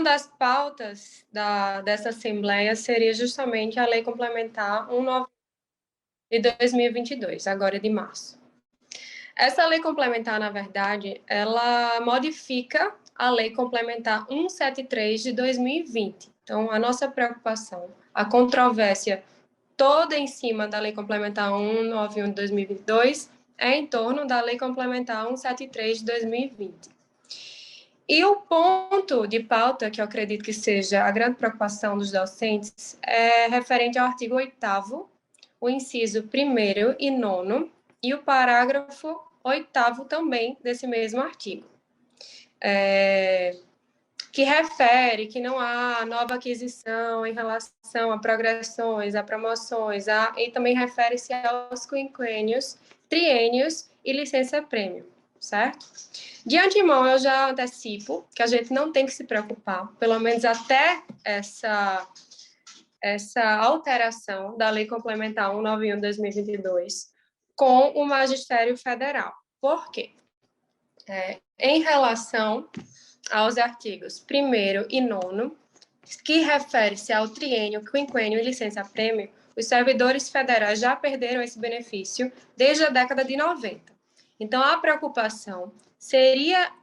uma das pautas dessa Assembleia seria justamente a Lei Complementar 191 de 2022, agora de março. Essa lei complementar, na verdade, ela modifica a Lei Complementar 173 de 2020. Então, a nossa preocupação, a controvérsia toda em cima da Lei Complementar 191 de 2022 é em torno da Lei Complementar 173 de 2020. E o ponto de pauta, que eu acredito que seja a grande preocupação dos docentes, é referente ao artigo 8º, o inciso 1º e 9º, e o parágrafo 8º também desse mesmo artigo, que refere que não há nova aquisição em relação a progressões, a promoções, e também refere-se aos quinquênios, triênios e licença-prêmio, certo? De antemão, eu já antecipo que a gente não tem que se preocupar, pelo menos até essa alteração da Lei Complementar 191 de 2022 com o Magistério Federal. Por quê? Em relação aos artigos 1º e 9º, que refere-se ao triênio, quinquênio e licença-prêmio, os servidores federais já perderam esse benefício desde a década de 90. Então, a preocupação seria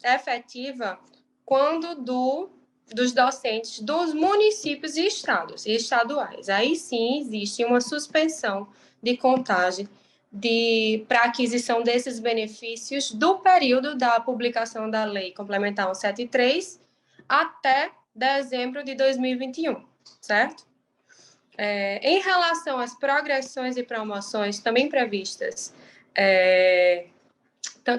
efetiva quando dos docentes dos municípios e estados e estaduais. Aí sim existe uma suspensão de contagem para aquisição desses benefícios do período da publicação da Lei Complementar 173 até dezembro de 2021, certo? Em relação às progressões e promoções também previstas,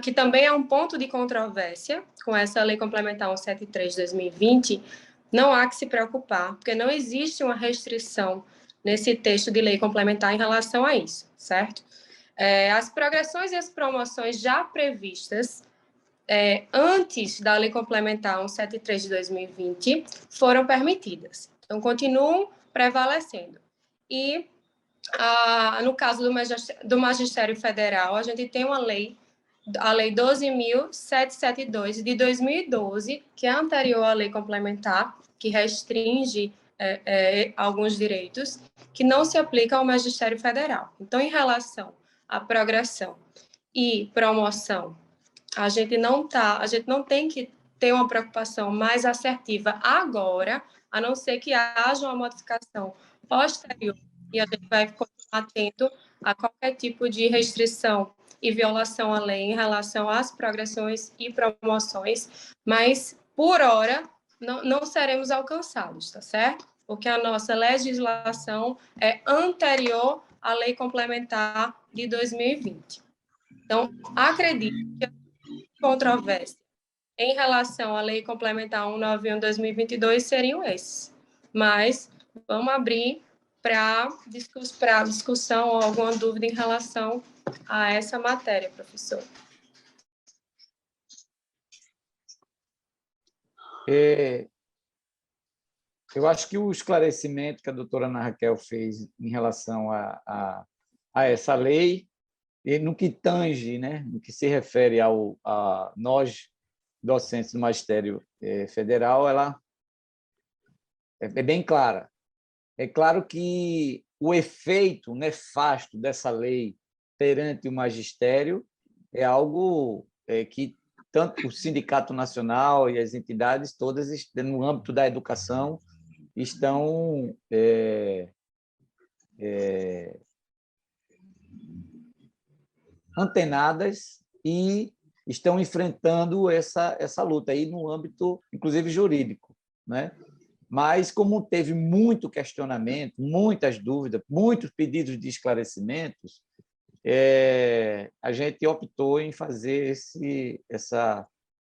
que também é um ponto de controvérsia com essa Lei Complementar 173 de 2020, não há que se preocupar, porque não existe uma restrição nesse texto de lei complementar em relação a isso, certo? As progressões e as promoções já previstas antes da Lei Complementar 173 de 2020 foram permitidas. Então, continuam prevalecendo. E, no caso do Magistério Federal, a gente tem a Lei 12.772 de 2012, que é anterior à Lei Complementar, que restringe alguns direitos, que não se aplica ao Magistério Federal. Então, em relação à progressão e promoção, a gente não tem que ter uma preocupação mais assertiva agora, a não ser que haja uma modificação posterior, e a gente vai continuar atento a qualquer tipo de restrição e violação à lei em relação às progressões e promoções, mas, por hora, não seremos alcançados, tá certo? Porque a nossa legislação é anterior à Lei Complementar de 2020. Então, acredito que a controvérsia em relação à Lei Complementar 191 de 2022 seriam esses. Mas vamos abrir para discussão ou alguma dúvida em relação a essa matéria, professor. Eu acho que o esclarecimento que a doutora Ana Raquel fez em relação a essa lei, e no que tange, né, no que se refere a nós, docentes do Magistério Federal, ela é bem clara. É claro que o efeito nefasto dessa lei perante o magistério é algo que tanto o Sindicato Nacional e as entidades todas no âmbito da educação estão antenadas e estão enfrentando essa luta aí no âmbito, inclusive, jurídico, né? Mas, como teve muito questionamento, muitas dúvidas, muitos pedidos de esclarecimentos, a gente optou em fazer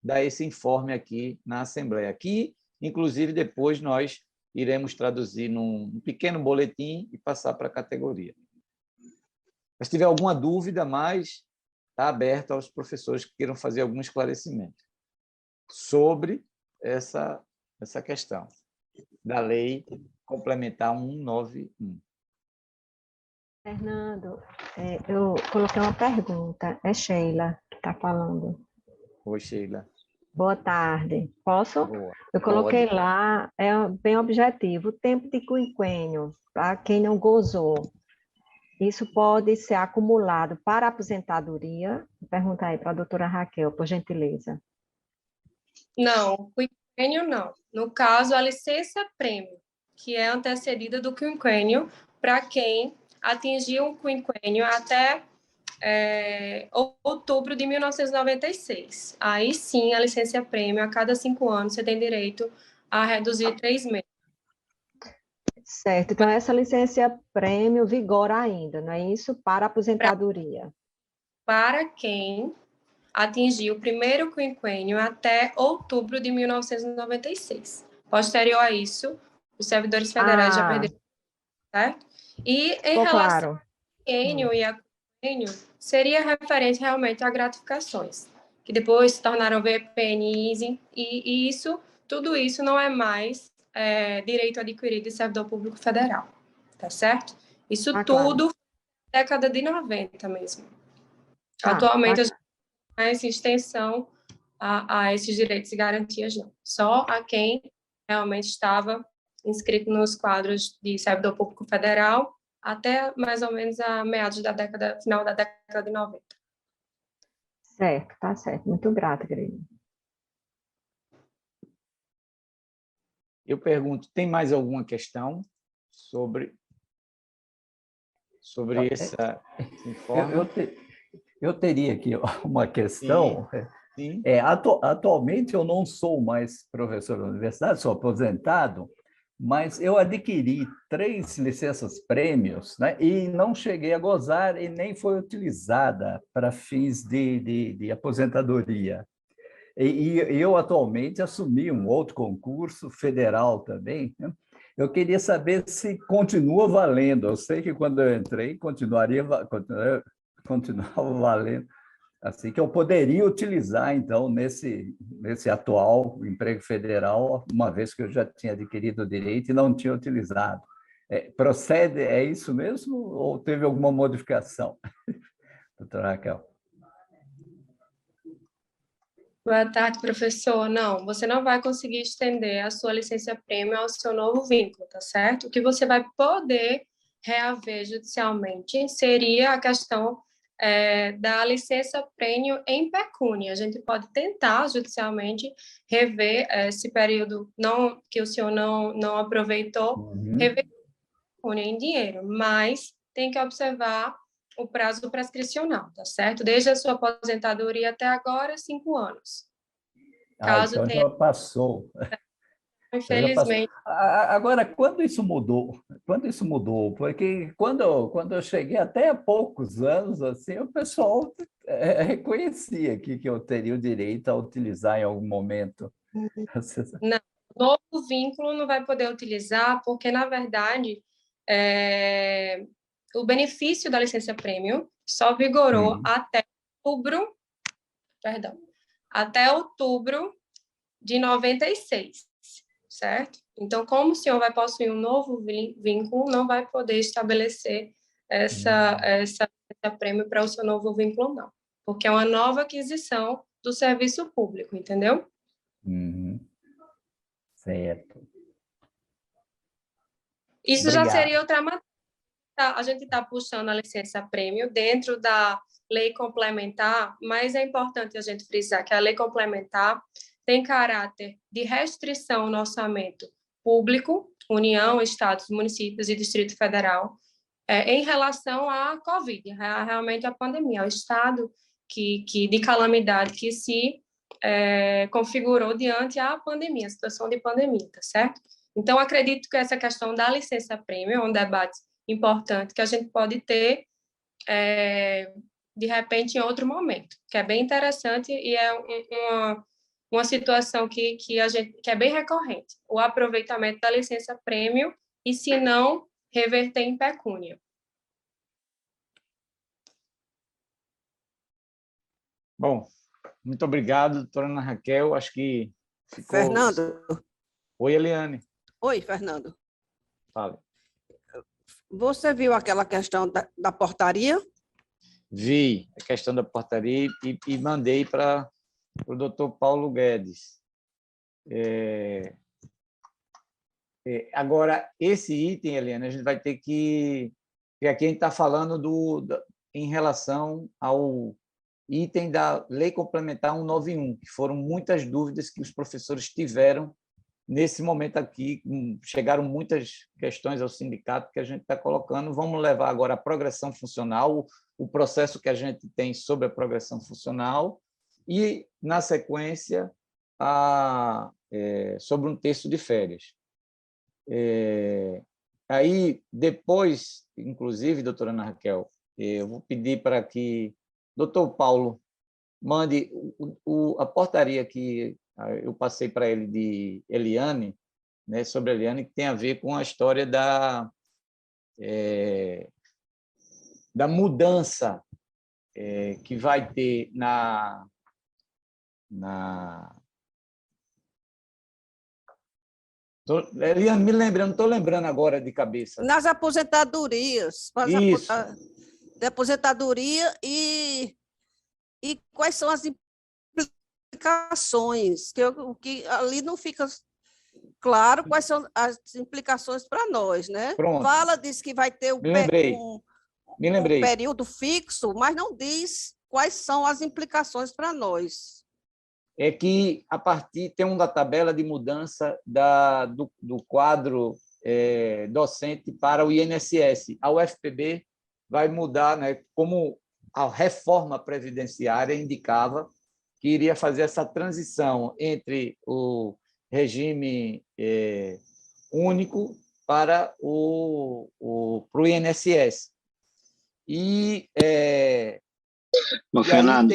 dar esse informe aqui na Assembleia. Aqui, inclusive, depois nós iremos traduzir num pequeno boletim e passar para a categoria. Mas, se tiver alguma dúvida mais, está aberto aos professores que queiram fazer algum esclarecimento sobre essa questão da Lei Complementar 191. Fernando, eu coloquei uma pergunta. É Sheila que está falando. Oi, Sheila. Boa tarde. Posso? Boa. Eu coloquei Pode. lá, é bem objetivo, o tempo de quinquênio, para quem não gozou. Isso pode ser acumulado para a aposentadoria? Pergunta aí para a doutora Raquel, por gentileza. Não, quinquênio não. No caso, a licença-prêmio, que é antecedida do quinquênio, para quem atingiu o quinquênio até outubro de 1996. Aí sim, a licença-prêmio, a cada 5 anos, você tem direito a reduzir 3 meses. Certo, então essa licença prêmio vigora ainda, não é isso? Para a aposentadoria. Para quem atingiu o primeiro quinquênio até outubro de 1996. Posterior a isso, os servidores federais já perderam, certo? E em ficou relação claro. ao quinquênio e a quinquênio, seria referente realmente a gratificações, que depois se tornaram VPNs, e isso, tudo isso não é mais direito adquirido de servidor público federal, tá certo? Isso tudo Claro. década de 90 mesmo. Tá Atualmente, a gente não tem mais extensão a esses direitos e garantias, não. Só a quem realmente estava inscrito nos quadros de servidor público federal até mais ou menos a meados da década, final da década de 90. certo, tá certo. Muito grata, querida. Eu pergunto, tem mais alguma questão sobre essa Eu, informe? eu teria aqui uma questão. Sim. Atualmente eu não sou mais professor da universidade, sou aposentado, mas eu adquiri 3 licenças prêmios, né, e não cheguei a gozar e nem foi utilizada para fins de aposentadoria. E eu atualmente assumi um outro concurso federal também, né? Eu queria saber se continua valendo. Eu sei que quando eu entrei, continuava valendo. Assim que eu poderia utilizar, então, nesse atual emprego federal, uma vez que eu já tinha adquirido o direito e não tinha utilizado. Procede, é isso mesmo? Ou teve alguma modificação? Doutora Raquel. Boa tarde, professor. Não, você não vai conseguir estender a sua licença-prêmio ao seu novo vínculo, tá certo? O que você vai poder reaver judicialmente seria a questão da licença-prêmio em pecúnia. A gente pode tentar judicialmente rever esse período que o senhor não aproveitou, rever a pecúnia em dinheiro, mas tem que observar o prazo prescricional, tá certo? Desde a sua aposentadoria até agora, 5 anos. Caso Então tenha, já passou. infelizmente. Agora, quando isso mudou? Quando isso mudou? Porque quando eu cheguei, até há poucos anos, assim, o pessoal reconhecia que eu teria o direito a utilizar em algum momento. Não, novo vínculo não vai poder utilizar, porque, na verdade, o benefício da licença-prêmio só vigorou até outubro de 96, certo? Então, como o senhor vai possuir um novo vínculo, não vai poder estabelecer essa prêmio para o seu novo vínculo, não. Porque é uma nova aquisição do serviço público, entendeu? Certo. Isso Obrigado. já seria outra matéria. A gente está puxando a licença-prêmio dentro da lei complementar, mas é importante a gente frisar que a lei complementar tem caráter de restrição no orçamento público, União, Estados, municípios e Distrito Federal, em relação à Covid, realmente a pandemia, o estado de calamidade que se configurou diante da pandemia, a situação de pandemia, tá certo? Então, acredito que essa questão da licença-prêmio é um debate importante que a gente pode ter, de repente, em outro momento, que é bem interessante e é uma situação que é bem recorrente, o aproveitamento da licença-prêmio e, se não, reverter em pecúnia. Bom, muito obrigado, doutora Ana Raquel. Acho que ficou... Fernando. Oi, Eliane. Oi, Fernando. Fala. Você viu aquela questão da portaria? Vi a questão da portaria e mandei para para o doutor Paulo Guedes. Agora, esse item, Eliane, a gente vai ter que... Porque aqui a gente está falando em relação ao item da Lei Complementar 191, que foram muitas dúvidas que os professores tiveram nesse momento aqui. Chegaram muitas questões ao sindicato que a gente está colocando. Vamos levar agora a progressão funcional, o processo que a gente tem sobre a progressão funcional e, na sequência, sobre um texto de férias. Aí, depois, inclusive, doutora Ana Raquel, eu vou pedir para que o doutor Paulo mande a portaria que eu passei para ele de Eliane, né, sobre a Eliane, que tem a ver com a história da mudança que vai ter Eliane, me lembrando, não estou lembrando agora de cabeça. Nas aposentadorias. Isso. De aposentadoria e quais são as implicações, que ali não fica claro quais são as implicações para nós, né? Pronto. Diz que vai ter um período fixo, mas não diz quais são as implicações para nós. É que, a partir, tem uma tabela de mudança do quadro docente para o INSS. A UFPB vai mudar, né, como a reforma previdenciária indicava, que iria fazer essa transição entre o regime único para o INSS. Fernando,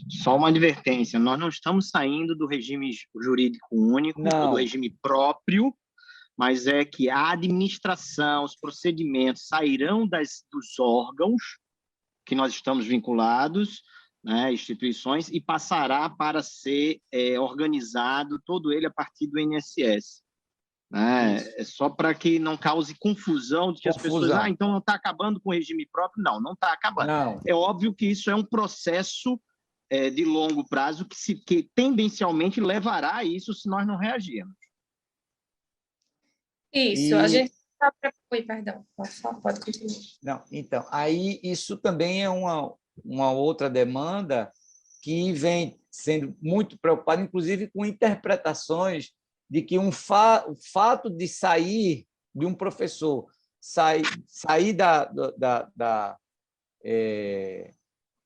só uma advertência, nós não estamos saindo do regime jurídico único, ou do regime próprio, mas é que a administração, os procedimentos sairão dos órgãos que nós estamos vinculados, né, instituições, e passará para ser organizado todo ele a partir do INSS. Né? É só para que não cause confusão de que as pessoas... então não está acabando com o regime próprio. Não está acabando. Não. É óbvio que isso é um processo de longo prazo que tendencialmente levará a isso se nós não reagirmos. Isso, a gente... Oi, perdão, pode continuar. Não, então, aí isso também é uma outra demanda que vem sendo muito preocupada, inclusive com interpretações de que o fato de sair de um professor, sair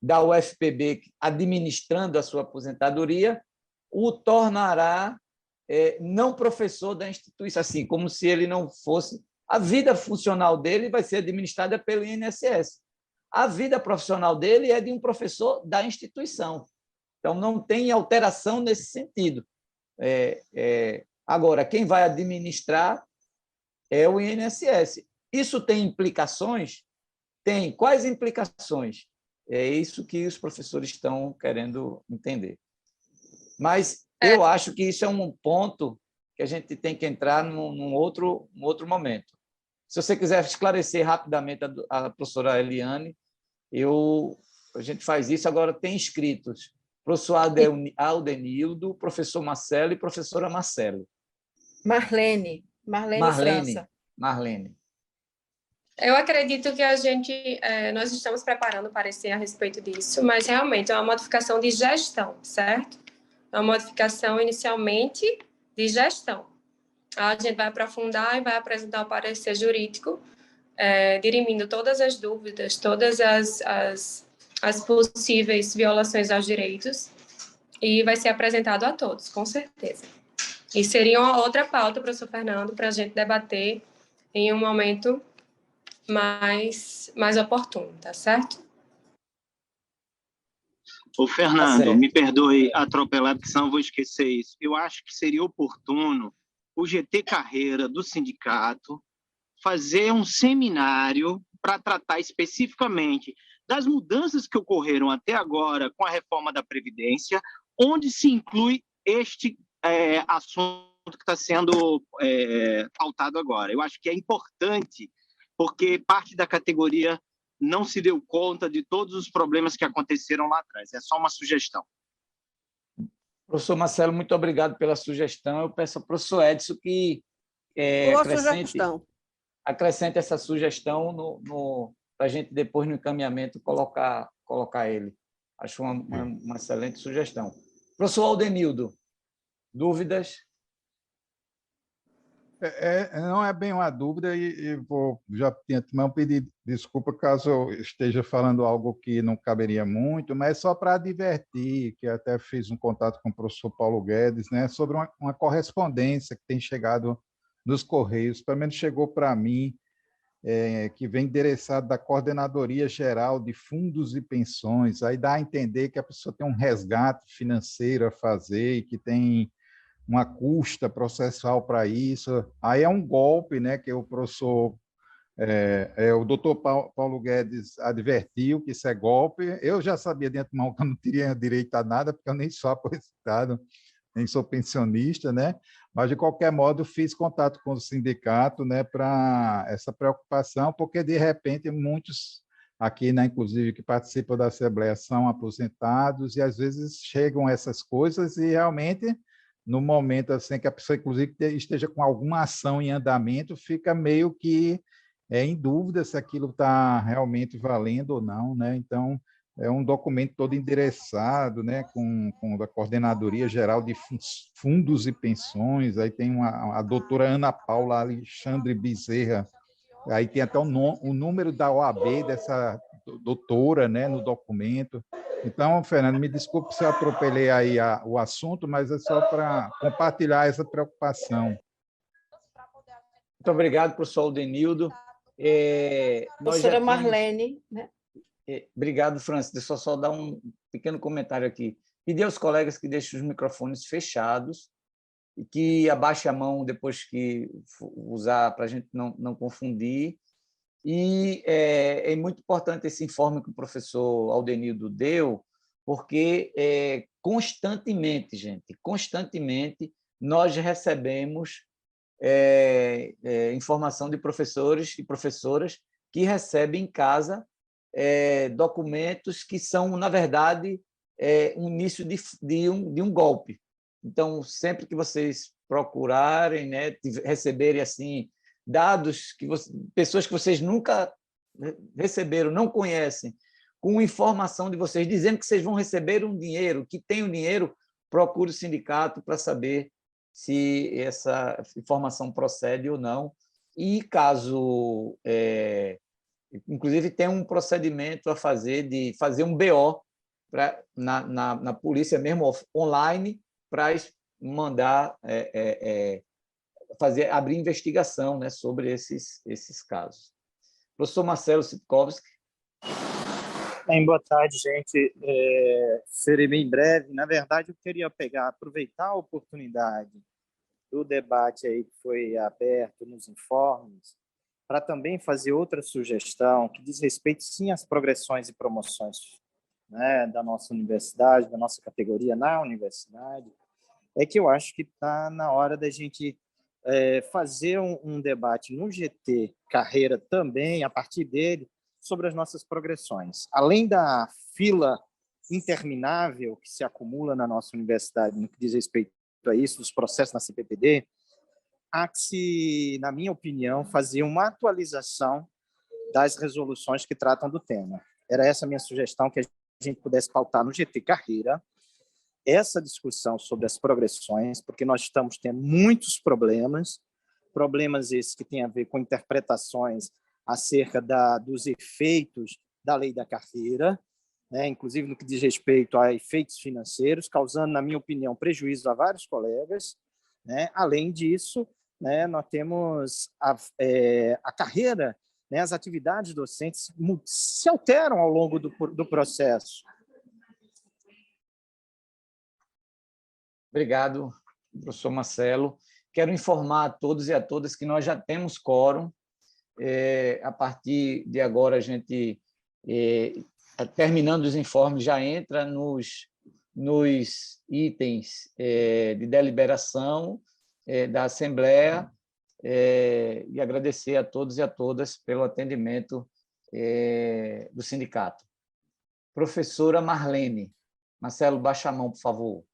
da UFPB administrando a sua aposentadoria, o tornará não professor da instituição, assim, como se ele não fosse... A vida funcional dele vai ser administrada pelo INSS. A vida profissional dele é de um professor da instituição. Então, não tem alteração nesse sentido. Agora, quem vai administrar é o INSS. Isso tem implicações? Tem. Quais implicações? É isso que os professores estão querendo entender. Mas eu acho que isso é um ponto que a gente tem que entrar num outro momento. Se você quiser esclarecer rapidamente a professora Eliane, a gente faz isso. Agora, tem inscritos professor Aldenildo, professor Marcelo e professora Marcelo. Marlene França. Marlene. Eu acredito que nós estamos preparando o parecer a respeito disso, mas realmente é uma modificação de gestão, certo? É uma modificação inicialmente de gestão. A gente vai aprofundar e vai apresentar o parecer jurídico, dirimindo todas as dúvidas, todas as possíveis violações aos direitos, e vai ser apresentado a todos, com certeza. E seria uma outra pauta, professor Fernando, para a gente debater em um momento mais oportuno, tá certo? Ô, Fernando, me perdoe atropelar, porque senão eu vou esquecer isso. Eu acho que seria oportuno o GT Carreira do sindicato fazer um seminário para tratar especificamente das mudanças que ocorreram até agora com a reforma da Previdência, onde se inclui este assunto que está sendo pautado agora. Eu acho que é importante, porque parte da categoria não se deu conta de todos os problemas que aconteceram lá atrás. É só uma sugestão. Professor Marcelo, muito obrigado pela sugestão. Eu peço ao professor Edson que Boa sugestão. acrescente essa sugestão para a gente, depois, no encaminhamento, colocar ele. Acho uma excelente sugestão. Professor Aldenildo, dúvidas? Não é bem uma dúvida e vou já não pedir desculpa caso eu esteja falando algo que não caberia muito, mas só para advertir, que até fiz um contato com o professor Paulo Guedes, né, sobre uma correspondência que tem chegado nos Correios, pelo menos chegou para mim, que vem endereçado da Coordenadoria Geral de Fundos e Pensões, aí dá a entender que a pessoa tem um resgate financeiro a fazer e que tem uma custa processual para isso. Aí é um golpe, né, que o professor, o doutor Paulo Guedes advertiu que isso é golpe. Eu já sabia de antemão que eu não teria direito a nada, porque eu nem sou aposentado, nem sou pensionista, né? Mas, de qualquer modo, fiz contato com o sindicato, né, para essa preocupação, porque, de repente, muitos aqui, né, inclusive, que participam da Assembleia são aposentados e, às vezes, chegam essas coisas e, realmente, no momento assim que a pessoa, inclusive, esteja com alguma ação em andamento, fica meio que em dúvida se aquilo está realmente valendo ou não, né? Então, é um documento todo endereçado, né, com a Coordenadoria Geral de Fundos e Pensões, aí tem a doutora Ana Paula Alexandre Bezerra, aí tem até o número da OAB dessa doutora, né, no documento. Então, Fernando, me desculpe se eu atropelei aí o assunto, mas é só para compartilhar essa preocupação. Muito obrigado, professor Aldenildo. Professora Marlene, né? Obrigado, Francis. Deixa eu só dar um pequeno comentário aqui. Pedir aos colegas que deixem os microfones fechados e que abaixem a mão depois que usar, para a gente não confundir. E é muito importante esse informe que o professor Aldenildo deu, porque constantemente, gente, constantemente, nós recebemos informação de professores e professoras que recebem em casa documentos que são, na verdade, um início de um golpe. Então, sempre que vocês procurarem, né, receberem assim dados pessoas que vocês nunca receberam, não conhecem, com informação de vocês dizendo que vocês vão receber um dinheiro, que tem um dinheiro, procure o sindicato para saber se essa informação procede ou não. E caso inclusive, tem um procedimento a fazer de fazer um BO na polícia mesmo, online, para mandar abrir investigação, né, sobre esses casos. Professor Marcelo Sitkovski. Boa tarde, gente. Serei bem breve. Na verdade, eu queria aproveitar a oportunidade do debate aí que foi aberto nos informes, para também fazer outra sugestão que diz respeito, sim, às progressões e promoções, né, da nossa universidade, da nossa categoria na universidade, que eu acho que está na hora da gente fazer um debate no GT Carreira também, a partir dele, sobre as nossas progressões. Além da fila interminável que se acumula na nossa universidade no que diz respeito a isso, dos processos na CPPD, há que se, na minha opinião, fazer uma atualização das resoluções que tratam do tema. Era essa a minha sugestão, que a gente pudesse pautar no GT Carreira essa discussão sobre as progressões, porque nós estamos tendo muitos problemas esses que têm a ver com interpretações acerca dos efeitos da lei da carreira, né, inclusive no que diz respeito a efeitos financeiros, causando, na minha opinião, prejuízo a vários colegas, né? Além disso, né, nós temos a carreira, né, as atividades docentes se alteram ao longo do processo. Obrigado, professor Marcelo. Quero informar a todos e a todas que nós já temos quórum. A partir de agora, a gente, terminando os informes, já entra nos itens de deliberação da Assembleia, e agradecer a todos e a todas pelo atendimento do sindicato. Professora Marlene. Marcelo, baixa a mão, por favor.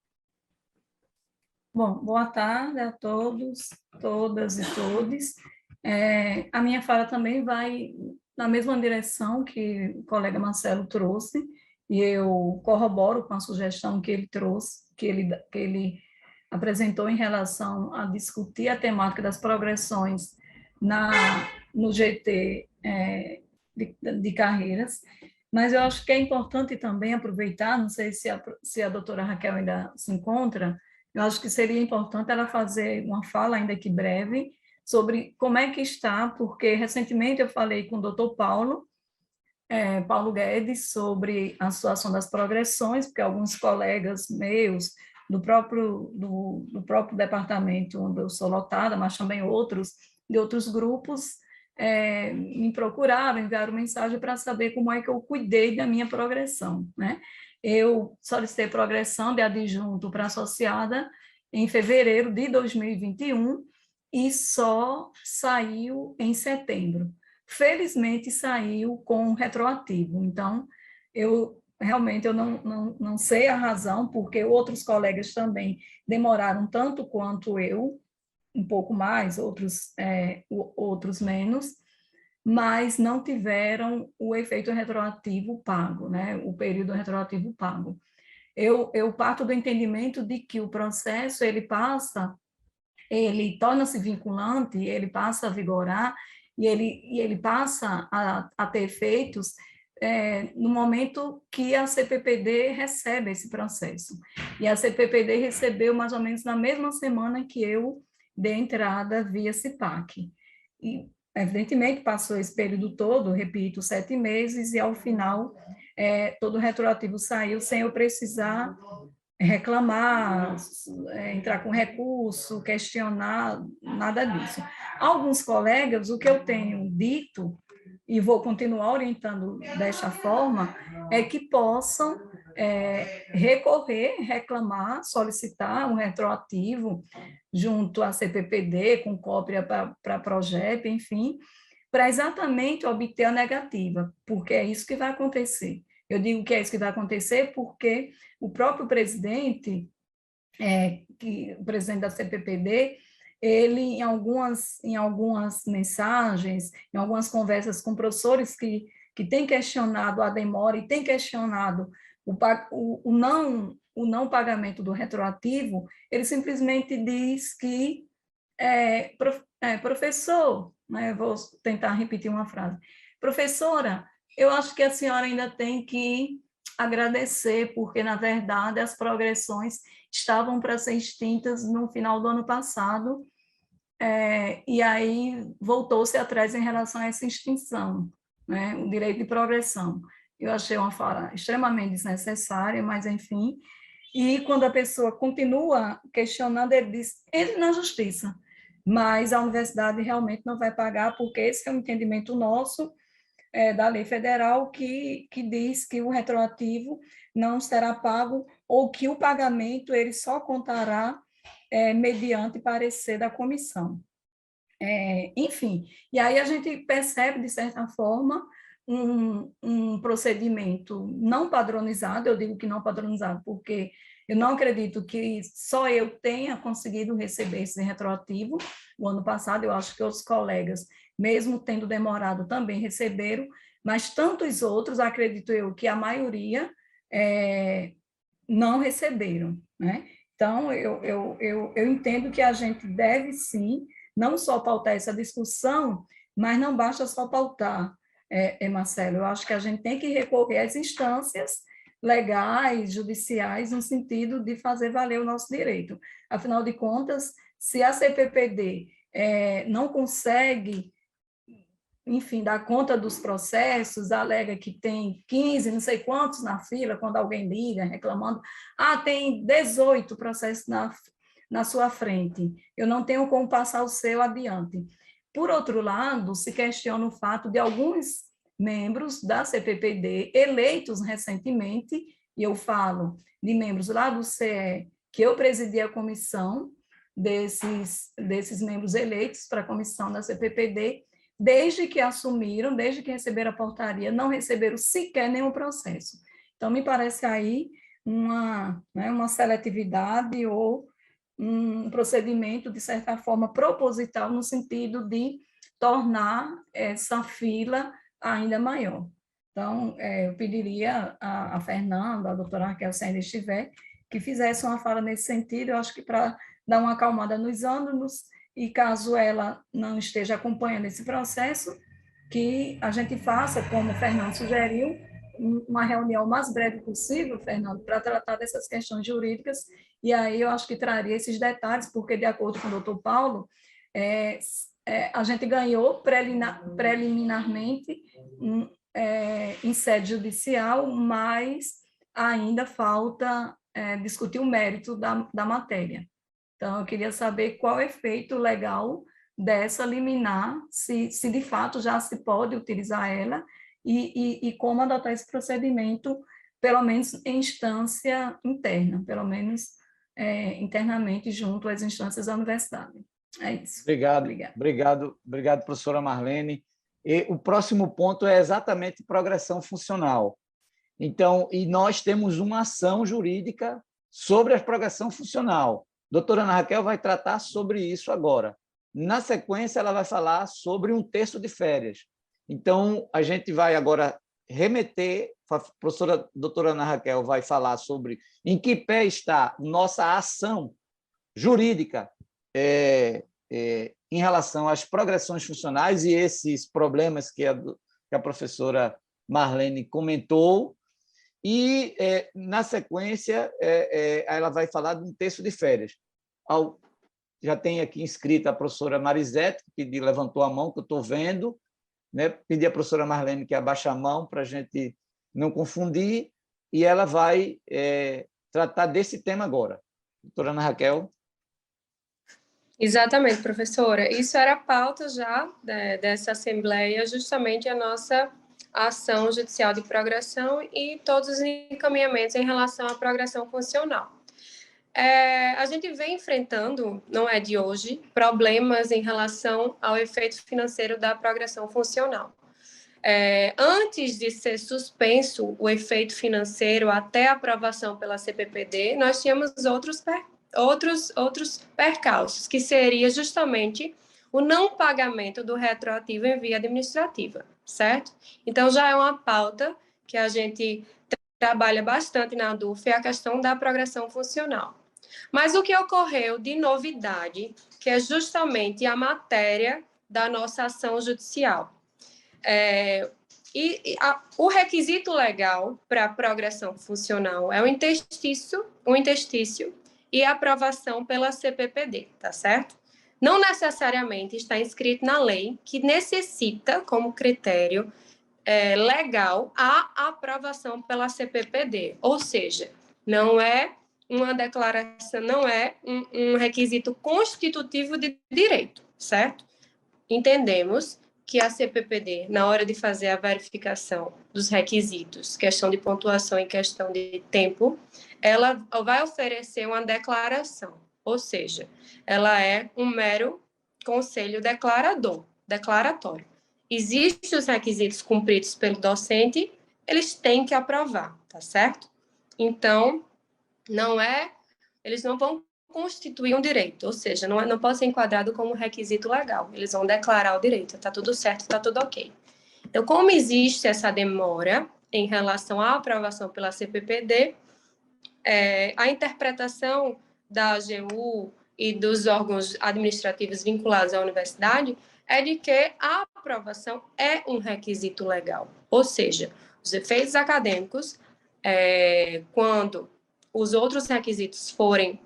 Bom, boa tarde a todos, todas e todes. A minha fala também vai na mesma direção que o colega Marcelo trouxe, e eu corroboro com a sugestão que ele trouxe, que ele apresentou em relação a discutir a temática das progressões no GT de carreiras, mas eu acho que é importante também aproveitar, não sei se a doutora Raquel ainda se encontra, eu acho que seria importante ela fazer uma fala, ainda que breve, sobre como é que está, porque recentemente eu falei com o doutor Paulo Guedes, sobre a situação das progressões, porque alguns colegas meus do próprio departamento onde eu sou lotada, mas também outros de outros grupos, me procuraram, enviaram mensagem para saber como é que eu cuidei da minha progressão, né? Eu solicitei progressão de adjunto para associada em fevereiro de 2021 e só saiu em setembro. Felizmente saiu com retroativo, então eu realmente não sei a razão, porque outros colegas também demoraram tanto quanto eu, um pouco mais, outros menos, mas não tiveram o efeito retroativo pago, né? O período retroativo pago. Eu parto do entendimento de que o processo, ele torna-se vinculante, ele passa a vigorar, e ele passa a ter efeitos no momento que a CPPD recebe esse processo. E a CPPD recebeu mais ou menos na mesma semana que eu dei entrada via CIPAC. E, evidentemente, passou esse período todo, repito, 7 meses, e ao final todo o retroativo saiu sem eu precisar reclamar, entrar com recurso, questionar, nada disso. Alguns colegas, o que eu tenho dito, e vou continuar orientando desta forma, é que possam recorrer, reclamar, solicitar um retroativo junto à CPPD, com cópia para a PROGEP, enfim, para exatamente obter a negativa, porque é isso que vai acontecer. Eu digo que é isso que vai acontecer porque o próprio presidente, o presidente da CPPD, ele, em algumas mensagens, em algumas conversas com professores que têm questionado a demora e têm questionado o não pagamento do retroativo, ele simplesmente diz que, professor, né, vou tentar repetir uma frase, professora, eu acho que a senhora ainda tem que agradecer, porque, na verdade, as progressões estavam para ser extintas no final do ano passado, e aí voltou-se atrás em relação a essa extinção, né, o direito de progressão. Eu achei uma fala extremamente desnecessária, mas, enfim, e quando a pessoa continua questionando, ele diz, entre na justiça, mas a universidade realmente não vai pagar, porque esse é um entendimento nosso, da lei federal, que diz que o retroativo não será pago, ou que o pagamento ele só contará mediante parecer da comissão. Enfim, e aí a gente percebe, de certa forma, um procedimento não padronizado. Eu digo que não padronizado porque eu não acredito que só eu tenha conseguido receber esse retroativo. O ano passado, eu acho que outros colegas, mesmo tendo demorado, também receberam, mas tantos outros, acredito eu, que a maioria não receberam, né? Então, eu entendo que a gente deve, sim, não só pautar essa discussão, mas não basta só pautar, Marcelo. Eu acho que a gente tem que recorrer às instâncias legais, judiciais, no sentido de fazer valer o nosso direito. Afinal de contas, se a CPPD não consegue, enfim, dar conta dos processos, alega que tem 15, não sei quantos na fila, quando alguém liga reclamando, tem 18 processos na sua frente, eu não tenho como passar o seu adiante. Por outro lado, se questiona o fato de alguns membros da CPPD eleitos recentemente, e eu falo de membros lá do CE, que eu presidi a comissão desses membros eleitos para a comissão da CPPD, desde que assumiram, desde que receberam a portaria, não receberam sequer nenhum processo. Então, me parece aí uma seletividade ou um procedimento, de certa forma, proposital, no sentido de tornar essa fila ainda maior. Então, eu pediria a Fernanda, a doutora Raquel, se ainda estiver, que fizesse uma fala nesse sentido, eu acho que para dar uma acalmada nos ânimos, e caso ela não esteja acompanhando esse processo, que a gente faça, como o Fernando sugeriu, uma reunião o mais breve possível, Fernando, para tratar dessas questões jurídicas, e aí eu acho que traria esses detalhes, porque, de acordo com o doutor Paulo, a gente ganhou preliminarmente em sede judicial, mas ainda falta discutir o mérito da matéria. Então, eu queria saber qual é o efeito legal dessa liminar, se de fato já se pode utilizar ela, e como adotar esse procedimento, pelo menos em instância interna, pelo menos internamente junto às instâncias da universidade. É isso. Obrigado, professora Marlene. E o próximo ponto é exatamente progressão funcional. Então, e nós temos uma ação jurídica sobre a progressão funcional. A doutora Ana Raquel vai tratar sobre isso agora. Na sequência, ela vai falar sobre um terço de férias. Então, a gente vai agora remeter, a professora doutora Ana Raquel vai falar sobre em que pé está nossa ação jurídica em relação às progressões funcionais e esses problemas que a professora Marlene comentou. E, na sequência, ela vai falar de um terço de férias. Já tem aqui inscrita a professora Marisete, que levantou a mão, que eu estou vendo, né? Pedi à professora Marlene que abaixe a mão para a gente não confundir, e ela vai tratar desse tema agora. Doutora Ana Raquel. Enexatamente, professora. Isso era a pauta já dessa Assembleia, justamente a nossa ação judicial de progressão e todos os encaminhamentos em relação à progressão funcional. A gente vem enfrentando, não é de hoje, problemas em relação ao efeito financeiro da progressão funcional. Antes de ser suspenso o efeito financeiro até a aprovação pela CPPD, nós tínhamos outros percalços, que seria justamente o não pagamento do retroativo em via administrativa, certo? Então, já é uma pauta que a gente trabalha bastante na ADUF, é a questão da progressão funcional. Mas o que ocorreu de novidade, que é justamente a matéria da nossa ação judicial. O requisito legal para a progressão funcional é o interstício e a aprovação pela CPPD, tá certo? Não necessariamente está inscrito na lei que necessita, como critério legal, a aprovação pela CPPD, ou seja, não é uma declaração, não é um requisito constitutivo de direito, certo? Entendemos que a CPPD, na hora de fazer a verificação dos requisitos, questão de pontuação e questão de tempo, ela vai oferecer uma declaração, ou seja, ela é um mero conselho declaratório. Existem os requisitos cumpridos pelo docente, eles têm que aprovar, tá certo? Então, eles não vão constituir um direito, ou seja, não pode ser enquadrado como requisito legal, eles vão declarar o direito, está tudo certo, está tudo ok. Então, como existe essa demora em relação à aprovação pela CPPD, a interpretação da AGU e dos órgãos administrativos vinculados à universidade é de que a aprovação é um requisito legal, ou seja, os efeitos acadêmicos, quando os outros requisitos forem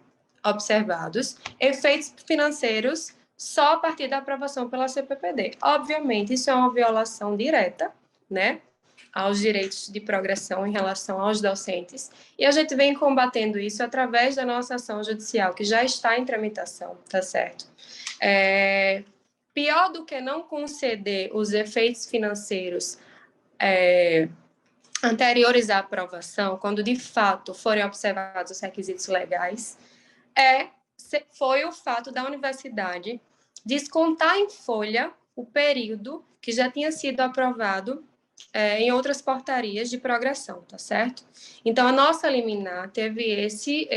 observados, efeitos financeiros só a partir da aprovação pela CPPD. Obviamente, isso é uma violação direta, né, aos direitos de progressão em relação aos docentes, e a gente vem combatendo isso através da nossa ação judicial, que já está em tramitação, tá certo? Pior do que não conceder os efeitos financeiros anteriores à aprovação, quando de fato forem observados os requisitos legais, foi o fato da universidade descontar em folha o período que já tinha sido aprovado em outras portarias de progressão, tá certo? Então, a nossa liminar teve esse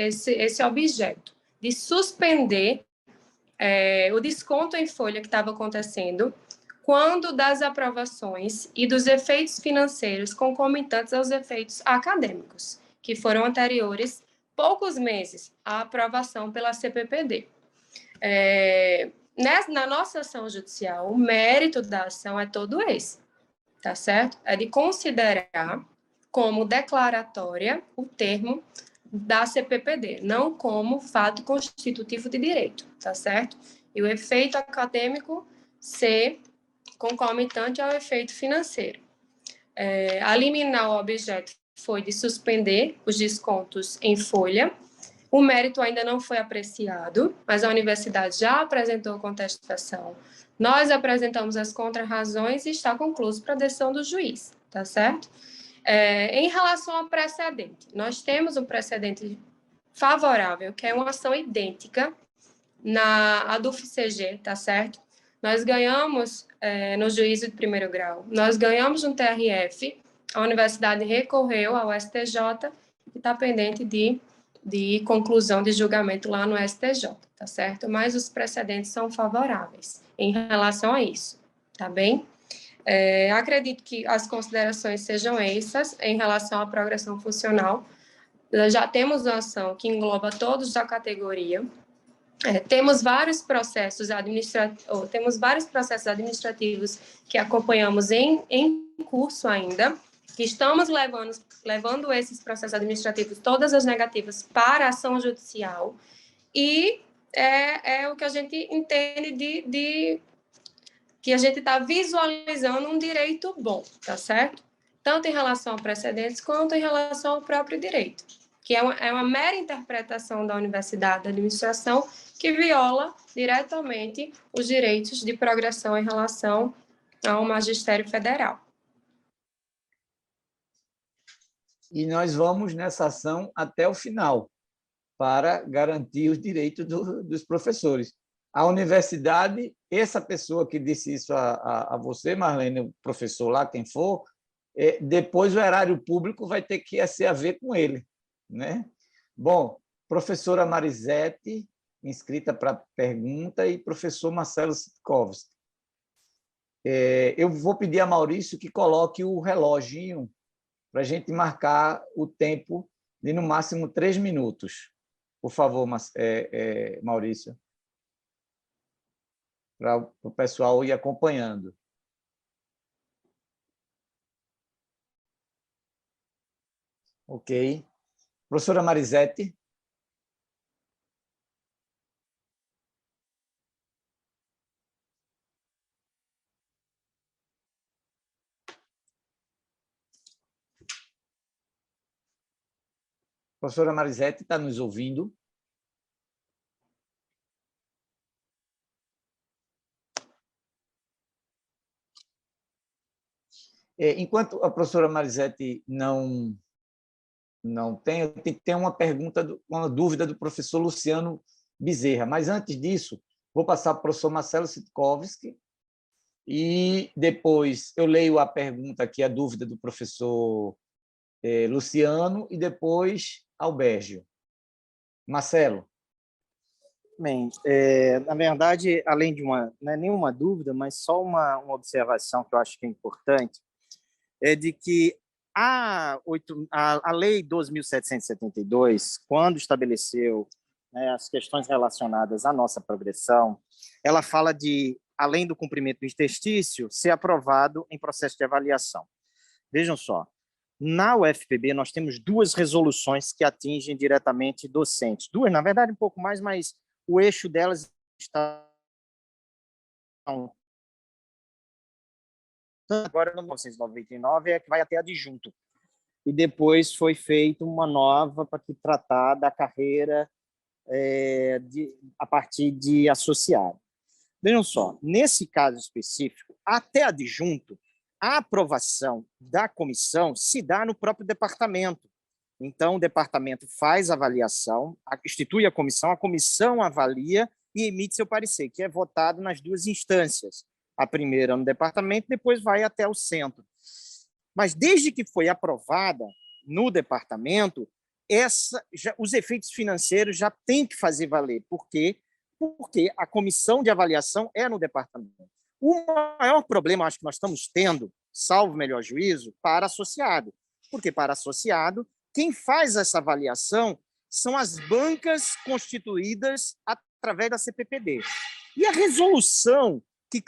objeto, de suspender o desconto em folha que estava acontecendo quando das aprovações e dos efeitos financeiros concomitantes aos efeitos acadêmicos, que foram anteriores poucos meses à aprovação pela CPPD. Na nossa ação judicial, o mérito da ação é todo esse, tá certo? É de considerar como declaratória o termo da CPPD, não como fato constitutivo de direito, tá certo? E o efeito acadêmico ser concomitante ao efeito financeiro. A liminar o objeto foi de suspender os descontos em folha. O mérito ainda não foi apreciado, mas a universidade já apresentou contestação. Nós apresentamos as contrarrazões e está concluído para a decisão do juiz, tá certo? Em relação ao precedente, nós temos um precedente favorável, que é uma ação idêntica a do FCG, tá certo? Nós ganhamos no juízo de primeiro grau, nós ganhamos no TRF, a universidade recorreu ao STJ e está pendente de conclusão de julgamento lá no STJ, tá certo? Mas os precedentes são favoráveis em relação a isso, tá bem? Acredito que as considerações sejam essas em relação à progressão funcional. Nós já temos uma ação que engloba todos da categoria. Temos vários processos administrativos que acompanhamos em curso ainda, que estamos levando esses processos administrativos, todas as negativas, para a ação judicial, e é o que a gente entende que a gente está visualizando um direito bom, tá certo? Tanto em relação a precedentes quanto em relação ao próprio direito, que é uma mera interpretação da universidade, da administração, que viola diretamente os direitos de progressão em relação ao magistério federal. E nós vamos nessa ação até o final, para garantir os direitos dos professores. A universidade, essa pessoa que disse isso a você, Marlene, o professor lá, quem for, depois o erário público vai ter que se haver com ele, né? Bom, professora Marisete, inscrita para pergunta, e professor Marcelo Sitkovski. Eu vou pedir a Maurício que coloque o reloginho para a gente marcar o tempo de, no máximo, 3 minutos. Por favor, Maurício, para o pessoal ir acompanhando. Ok. Professora Marisete. Professora Marisete, está nos ouvindo? Enquanto a professora Marisete não tem, eu tenho que ter uma pergunta, uma dúvida do professor Luciano Bezerra. Mas, antes disso, vou passar para o professor Marcelo Sitkovski e depois eu leio a pergunta aqui, a dúvida do professor Luciano, e depois Albérgio. Marcelo. Bem, na verdade, além de não é nenhuma dúvida, mas só uma observação que eu acho que é importante, é de que a Lei 12.772, quando estabeleceu, né, as questões relacionadas à nossa progressão, ela fala de, além do cumprimento do interstício, ser aprovado em processo de avaliação. Vejam só, na UFPB nós temos 2 resoluções que atingem diretamente docentes. 2, na verdade, um pouco mais, mas o eixo delas está agora no 1999 é que vai até adjunto. E depois foi feita uma nova para que tratar da carreira a partir de associado. Vejam só, nesse caso específico, até adjunto, a aprovação da comissão se dá no próprio departamento. Então, o departamento faz a avaliação, institui a comissão avalia e emite seu parecer, que é votado nas 2 instâncias. A primeira no departamento, depois vai até o centro. Mas, desde que foi aprovada no departamento, os efeitos financeiros já têm que fazer valer. Por quê? Porque a comissão de avaliação é no departamento. O maior problema, acho que nós estamos tendo, salvo melhor juízo, para associado. Porque para associado, quem faz essa avaliação são as bancas constituídas através da CPPD. E a resolução que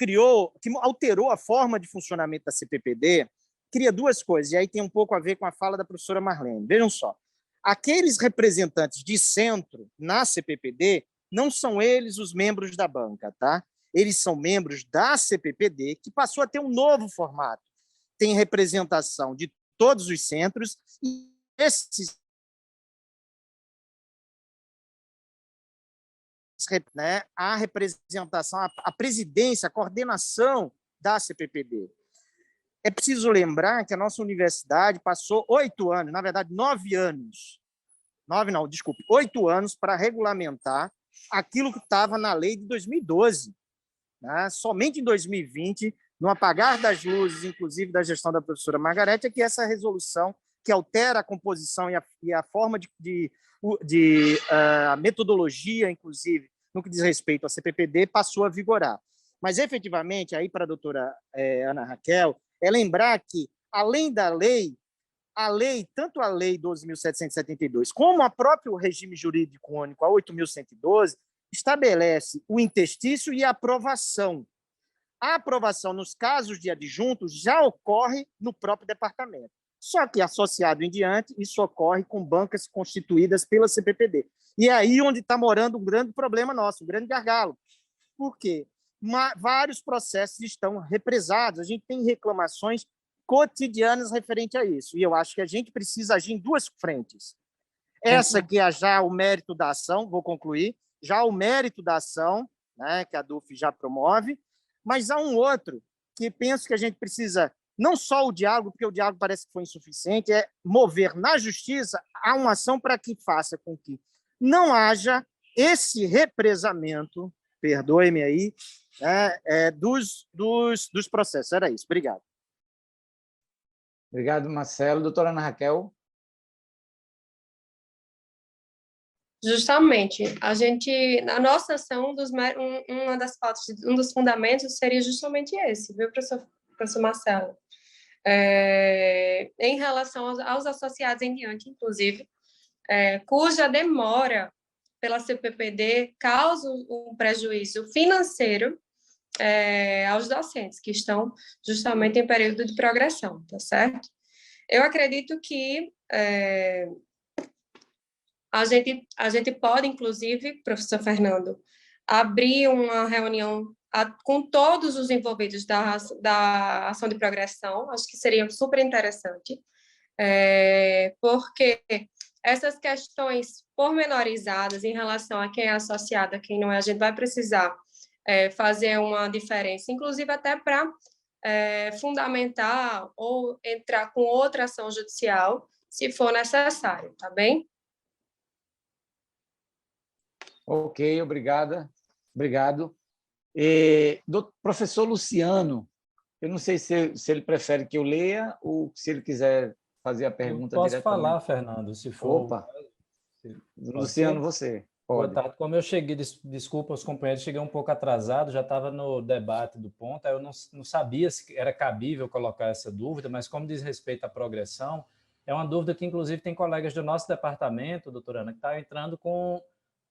alterou a forma de funcionamento da CPPD, cria duas coisas, e aí tem um pouco a ver com a fala da professora Marlene. Vejam só, aqueles representantes de centro na CPPD não são eles os membros da banca, tá? Eles são membros da CPPD, que passou a ter um novo formato. Tem representação de todos os centros, e esses, né, a representação, a presidência, a coordenação da CPPD. É preciso lembrar que a nossa universidade passou 8 anos, na verdade, 9 anos, 8 anos para regulamentar aquilo que estava na lei de 2012. Né? Somente em 2020, no apagar das luzes, inclusive da gestão da professora Margarete, é que essa resolução, que altera a composição e a forma de metodologia, inclusive, no que diz respeito à CPPD, passou a vigorar. Mas, efetivamente, aí para a doutora Ana Raquel, é lembrar que, além da lei, tanto a Lei 12.772, como o próprio regime jurídico único, a 8.112, estabelece o interstício e a aprovação. A aprovação, nos casos de adjuntos, já ocorre no próprio departamento. Só que, associado em diante, isso ocorre com bancas constituídas pela CPPD. E é aí onde está morando um grande problema nosso, um grande gargalo. Por quê? Vários processos estão represados. A gente tem reclamações cotidianas referente a isso. E eu acho que a gente precisa agir em duas frentes. Essa que é já o mérito da ação, vou concluir, já o mérito da ação, né, que a DUF já promove, mas há um outro que penso que a gente precisa, não só o diálogo, porque o diálogo parece que foi insuficiente, é mover na justiça a uma ação para que faça com que não haja esse represamento, perdoe-me aí, dos processos. Era isso. Obrigado. Obrigado, Marcelo. Doutora Ana Raquel. Justamente, a nossa ação, uma das pautas, um dos fundamentos seria justamente esse, viu, professor Marcelo? Em relação aos associados em diante, inclusive, cuja demora pela CPPD causa um prejuízo financeiro aos docentes, que estão justamente em período de progressão, tá certo? Eu acredito que a gente pode, inclusive, professor Fernando, abrir uma reunião com todos os envolvidos da ação de progressão, acho que seria super interessante, porque essas questões pormenorizadas em relação a quem é associado, a quem não é, a gente vai precisar fazer uma diferença, inclusive até para fundamentar ou entrar com outra ação judicial, se for necessário, tá bem? Ok, obrigado. Professor Luciano, eu não sei se ele prefere que eu leia ou se ele quiser fazer a pergunta diretamente. Posso falar, Fernando, se for. Opa, Luciano, você. Boa tarde. Como eu cheguei, desculpa os companheiros, cheguei um pouco atrasado, já estava no debate do ponto, aí eu não sabia se era cabível colocar essa dúvida, mas como diz respeito à progressão, é uma dúvida que, inclusive, tem colegas do nosso departamento, doutora Ana, que está entrando com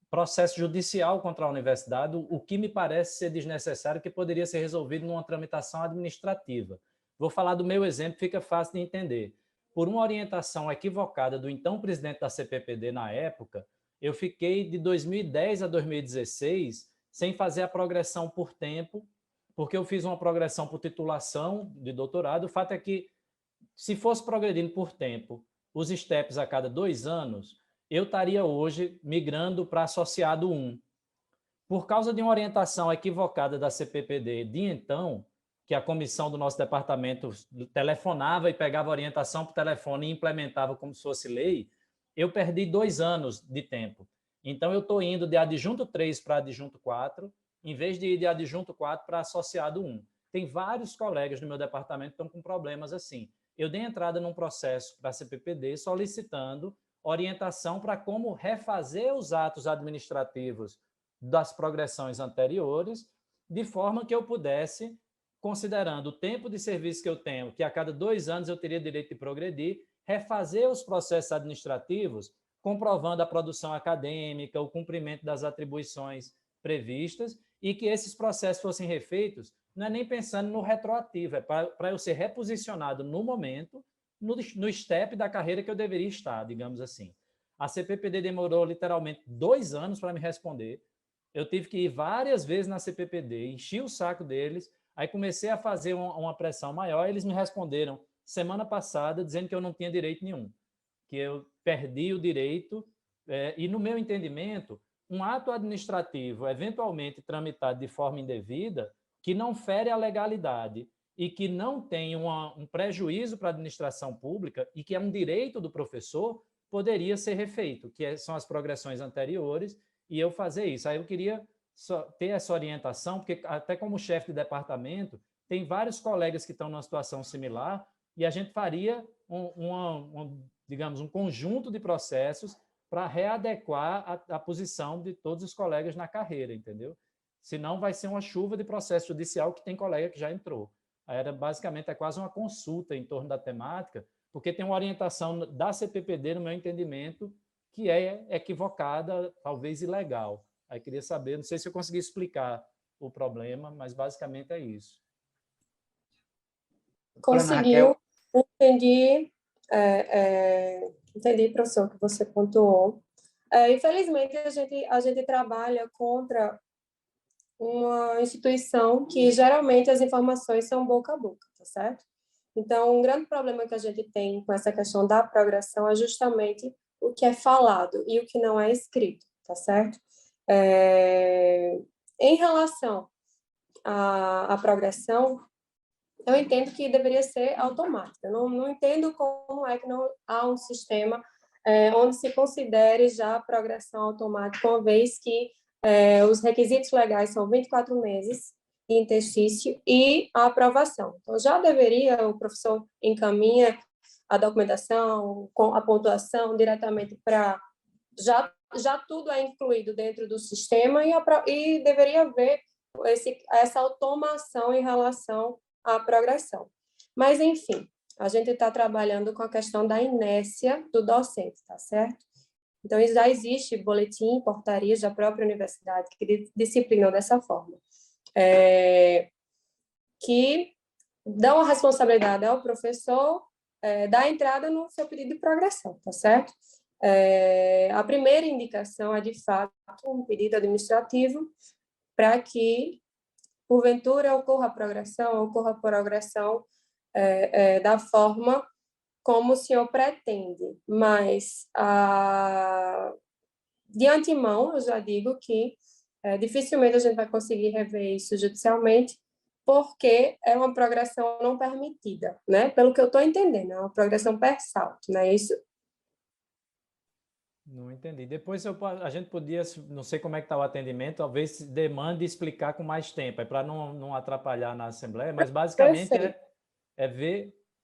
processo judicial contra a universidade, o que me parece ser desnecessário, que poderia ser resolvido numa tramitação administrativa. Vou falar do meu exemplo, fica fácil de entender. Por uma orientação equivocada do então presidente da CPPD na época, eu fiquei de 2010 a 2016 sem fazer a progressão por tempo, porque eu fiz uma progressão por titulação de doutorado. O fato é que, se fosse progredindo por tempo, os steps a cada 2 anos, eu estaria hoje migrando para associado 1. Por causa de uma orientação equivocada da CPPD de então, que a comissão do nosso departamento telefonava e pegava orientação por telefone e implementava como se fosse lei, eu perdi 2 anos de tempo. Então, eu estou indo de adjunto 3 para adjunto 4, em vez de ir de adjunto 4 para associado 1. Tem vários colegas do meu departamento que estão com problemas assim. Eu dei entrada num processo para a CPPD solicitando orientação para como refazer os atos administrativos das progressões anteriores, de forma que eu pudesse, considerando o tempo de serviço que eu tenho, que a cada 2 anos eu teria direito de progredir, refazer os processos administrativos, comprovando a produção acadêmica, o cumprimento das atribuições previstas, e que esses processos fossem refeitos, não é nem pensando no retroativo, é para eu ser reposicionado no momento, no step da carreira que eu deveria estar, digamos assim. A CPPD demorou literalmente 2 anos para me responder. Eu tive que ir várias vezes na CPPD, enchi o saco deles, aí comecei a fazer uma pressão maior, e eles me responderam semana passada dizendo que eu não tinha direito nenhum, que eu perdi o direito, e no meu entendimento, um ato administrativo eventualmente tramitado de forma indevida, que não fere a legalidade e que não tem um prejuízo para a administração pública e que é um direito do professor, poderia ser refeito, que são as progressões anteriores, e eu fazer isso. Aí eu queria ter essa orientação, porque até como chefe de departamento, tem vários colegas que estão numa situação similar, e a gente faria digamos, um conjunto de processos para readequar a posição de todos os colegas na carreira, entendeu? Senão vai ser uma chuva de processo judicial, que tem colega que já entrou. Era basicamente quase uma consulta em torno da temática, porque tem uma orientação da CPPD, no meu entendimento, que é equivocada, talvez ilegal. Aí queria saber, não sei se eu consegui explicar o problema, mas basicamente é isso. Conseguiu, entendi, entendi, professor, que você pontuou. Infelizmente, a gente trabalha contra uma instituição que geralmente as informações são boca a boca, tá certo? Então, um grande problema que a gente tem com essa questão da progressão é justamente o que é falado e o que não é escrito, tá certo? Em relação à progressão, eu entendo que deveria ser automática. Não entendo como é que não há um sistema onde se considere já a progressão automática, uma vez que os requisitos legais são 24 meses de interstício e a aprovação. Então, já deveria, o professor encaminha a documentação, com a pontuação diretamente para... Já tudo é incluído dentro do sistema e deveria haver essa automação em relação à progressão. Mas, enfim, a gente está trabalhando com a questão da inércia do docente, tá certo? Então, já existe boletim, portarias da própria universidade que disciplinam dessa forma, que dão a responsabilidade ao professor da entrada no seu pedido de progressão, tá certo? A primeira indicação é, de fato, um pedido administrativo para que, porventura, ocorra a progressão da forma como o senhor pretende, mas de antemão eu já digo que dificilmente a gente vai conseguir rever isso judicialmente, porque é uma progressão não permitida, né? Pelo que eu estou entendendo, é uma progressão per salto, não é isso? Não entendi. Depois a gente podia, não sei como é que está o atendimento, talvez demande explicar com mais tempo, para não atrapalhar na Assembleia, mas basicamente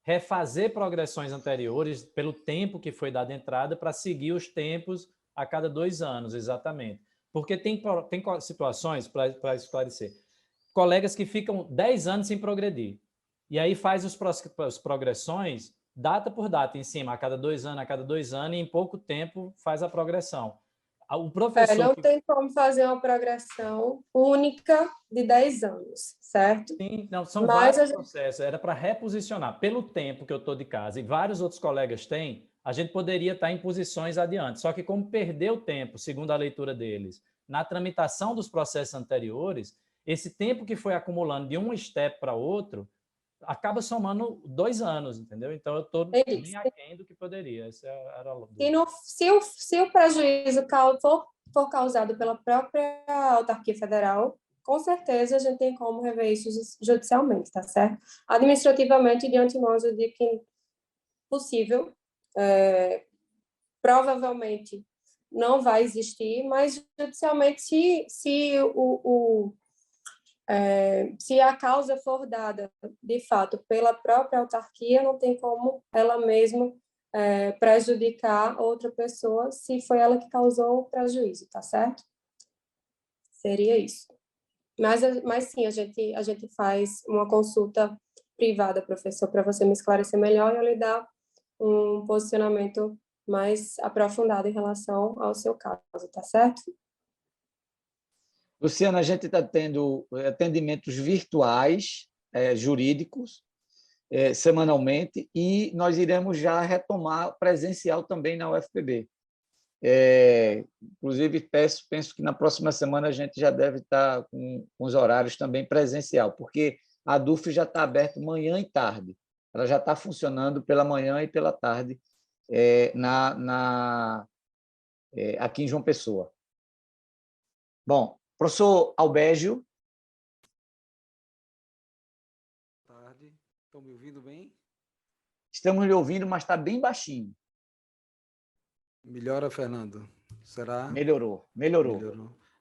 refazer progressões anteriores pelo tempo que foi dado entrada para seguir os tempos a cada 2 anos, exatamente. Porque tem situações, para esclarecer, colegas que ficam 10 anos sem progredir, e aí faz as progressões data por data em cima, a cada 2 anos, e em pouco tempo faz a progressão. O professor... não tem como fazer uma progressão única de 10 anos, certo? Sim, não, são vários processos, era para reposicionar. Pelo tempo que eu estou de casa, e vários outros colegas têm, a gente poderia estar em posições adiante. Só que como perdeu tempo, segundo a leitura deles, na tramitação dos processos anteriores, esse tempo que foi acumulando de um step para outro, acaba somando 2 anos, entendeu? Então, eu estou bem aquém do que poderia. Essa era a dúvida. Se o prejuízo for causado pela própria autarquia federal, com certeza a gente tem como rever isso judicialmente, tá certo? Administrativamente, de antemão, eu digo que possível, provavelmente não vai existir, mas judicialmente, se a causa for dada, de fato, pela própria autarquia, não tem como ela mesma prejudicar outra pessoa se foi ela que causou o prejuízo, tá certo? Seria isso. Mas sim, a gente faz uma consulta privada, professor, para você me esclarecer melhor e eu lhe dar um posicionamento mais aprofundado em relação ao seu caso, tá certo? Luciana, a gente está tendo atendimentos virtuais, jurídicos, semanalmente, e nós iremos já retomar presencial também na UFPB. Inclusive, penso que na próxima semana a gente já deve estar com os horários também presencial, porque a DUF já está aberta manhã e tarde. Ela já está funcionando pela manhã e pela tarde aqui em João Pessoa. Bom, professor Albégio. Boa tarde. Estão me ouvindo bem? Estamos lhe ouvindo, mas está bem baixinho. Melhora, Fernando? Será? Melhorou.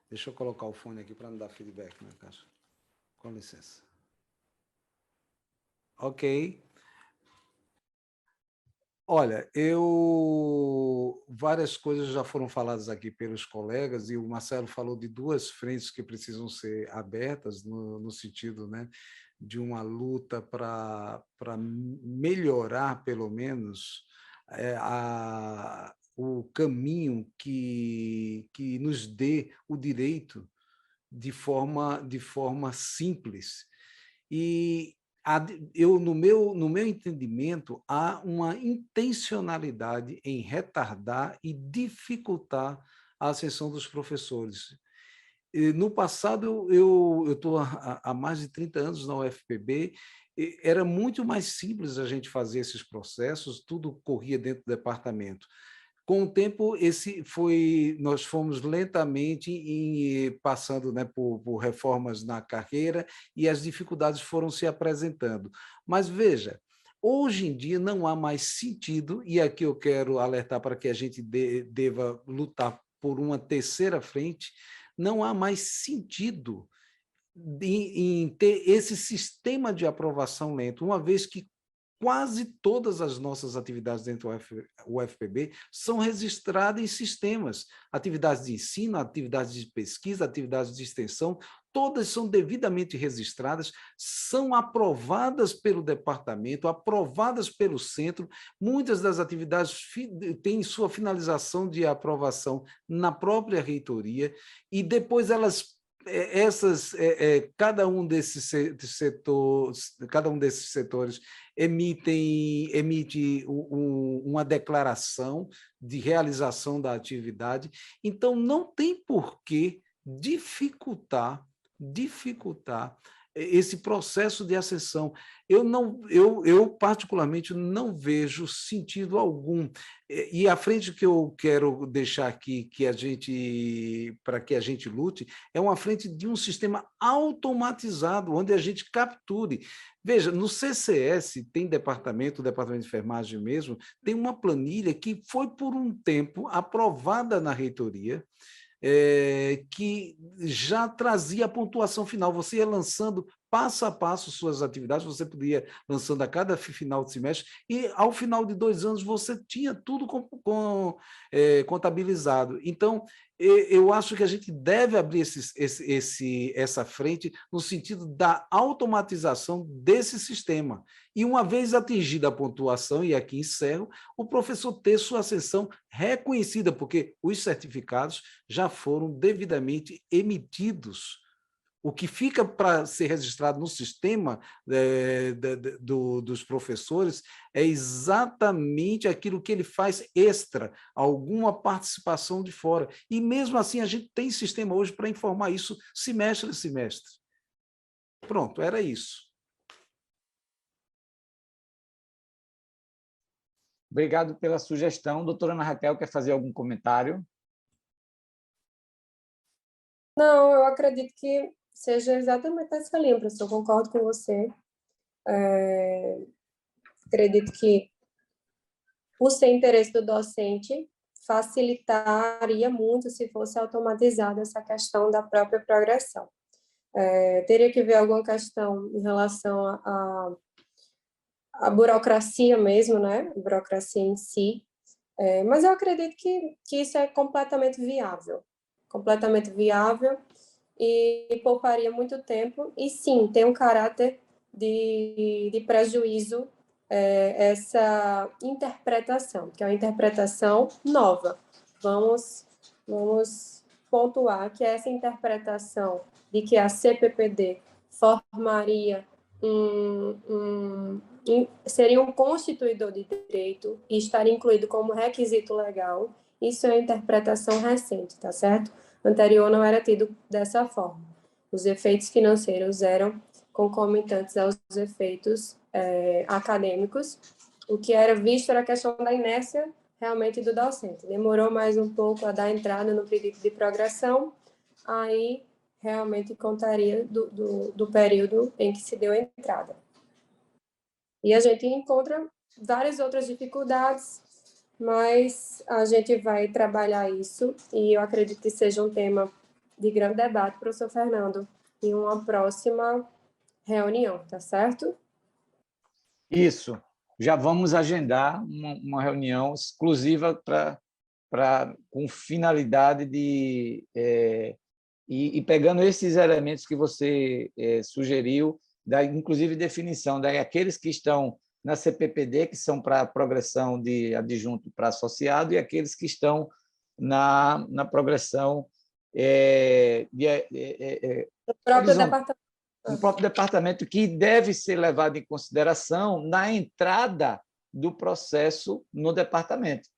Deixa eu colocar o fone aqui para não dar feedback na caixa. Com licença. Ok. Olha, várias coisas já foram faladas aqui pelos colegas e o Marcelo falou de duas frentes que precisam ser abertas no sentido, né, de uma luta para melhorar, pelo menos, o caminho que nos dê o direito de forma simples. E no meu entendimento, há uma intencionalidade em retardar e dificultar a ascensão dos professores. No passado, eu estou há mais de 30 anos na UFPB, era muito mais simples a gente fazer esses processos, tudo corria dentro do departamento. Com o tempo, nós fomos lentamente passando, né, por reformas na carreira e as dificuldades foram se apresentando. Mas, veja, hoje em dia não há mais sentido, e aqui eu quero alertar para que a gente deva lutar por uma terceira frente, não há mais sentido em ter esse sistema de aprovação lento, uma vez que quase todas as nossas atividades dentro do UFPB são registradas em sistemas. Atividades de ensino, atividades de pesquisa, atividades de extensão, todas são devidamente registradas, são aprovadas pelo departamento, aprovadas pelo centro. Muitas das atividades têm sua finalização de aprovação na própria reitoria e depois cada um desses setores emite uma declaração de realização da atividade. Então, não tem por que dificultar esse processo de ascensão. Eu particularmente não vejo sentido algum. E a frente que eu quero deixar aqui para que a gente lute é uma frente de um sistema automatizado, onde a gente capture. Veja, no CCS tem o departamento de enfermagem mesmo, tem uma planilha que foi por um tempo aprovada na reitoria, que já trazia a pontuação final. Você ia lançando passo a passo suas atividades, você podia lançando a cada final de semestre, e ao final de 2 anos você tinha tudo contabilizado. Então, eu acho que a gente deve abrir essa frente no sentido da automatização desse sistema. E uma vez atingida a pontuação, e aqui encerro, o professor ter sua ascensão reconhecida, porque os certificados já foram devidamente emitidos. O que fica para ser registrado no sistema dos professores é exatamente aquilo que ele faz extra, alguma participação de fora. E, mesmo assim, a gente tem sistema hoje para informar isso semestre a semestre. Pronto, era isso. Obrigado pela sugestão. Doutora Ana Raquel, quer fazer algum comentário? Não, eu acredito que seja exatamente essa linha, professor. Eu concordo com você. Acredito que, por ser interesse do docente, facilitaria muito se fosse automatizada essa questão da própria progressão. Teria que ver alguma questão em relação a burocracia mesmo, né? A burocracia em si. Mas eu acredito que isso é completamente viável e pouparia muito tempo. E sim, tem um caráter de prejuízo essa interpretação, que é uma interpretação nova. Vamos pontuar que essa interpretação de que a CPPD formaria seria um constituidor de direito e estaria incluído como requisito legal, isso é uma interpretação recente, tá certo? Anterior não era tido dessa forma. Os efeitos financeiros eram concomitantes aos efeitos acadêmicos. O que era visto era a questão da inércia realmente do docente. Demorou mais um pouco a dar entrada no pedido de progressão, aí realmente contaria do período em que se deu a entrada. E a gente encontra várias outras dificuldades, mas a gente vai trabalhar isso e eu acredito que seja um tema de grande debate, professor Fernando, em uma próxima reunião, tá certo? Isso. Já vamos agendar uma reunião exclusiva com finalidade de... E pegando esses elementos que você sugeriu, inclusive definição daqueles que estão na CPPD, que são para progressão de adjunto para associado, e aqueles que estão na progressão no próprio departamento, que deve ser levado em consideração na entrada do processo no departamento,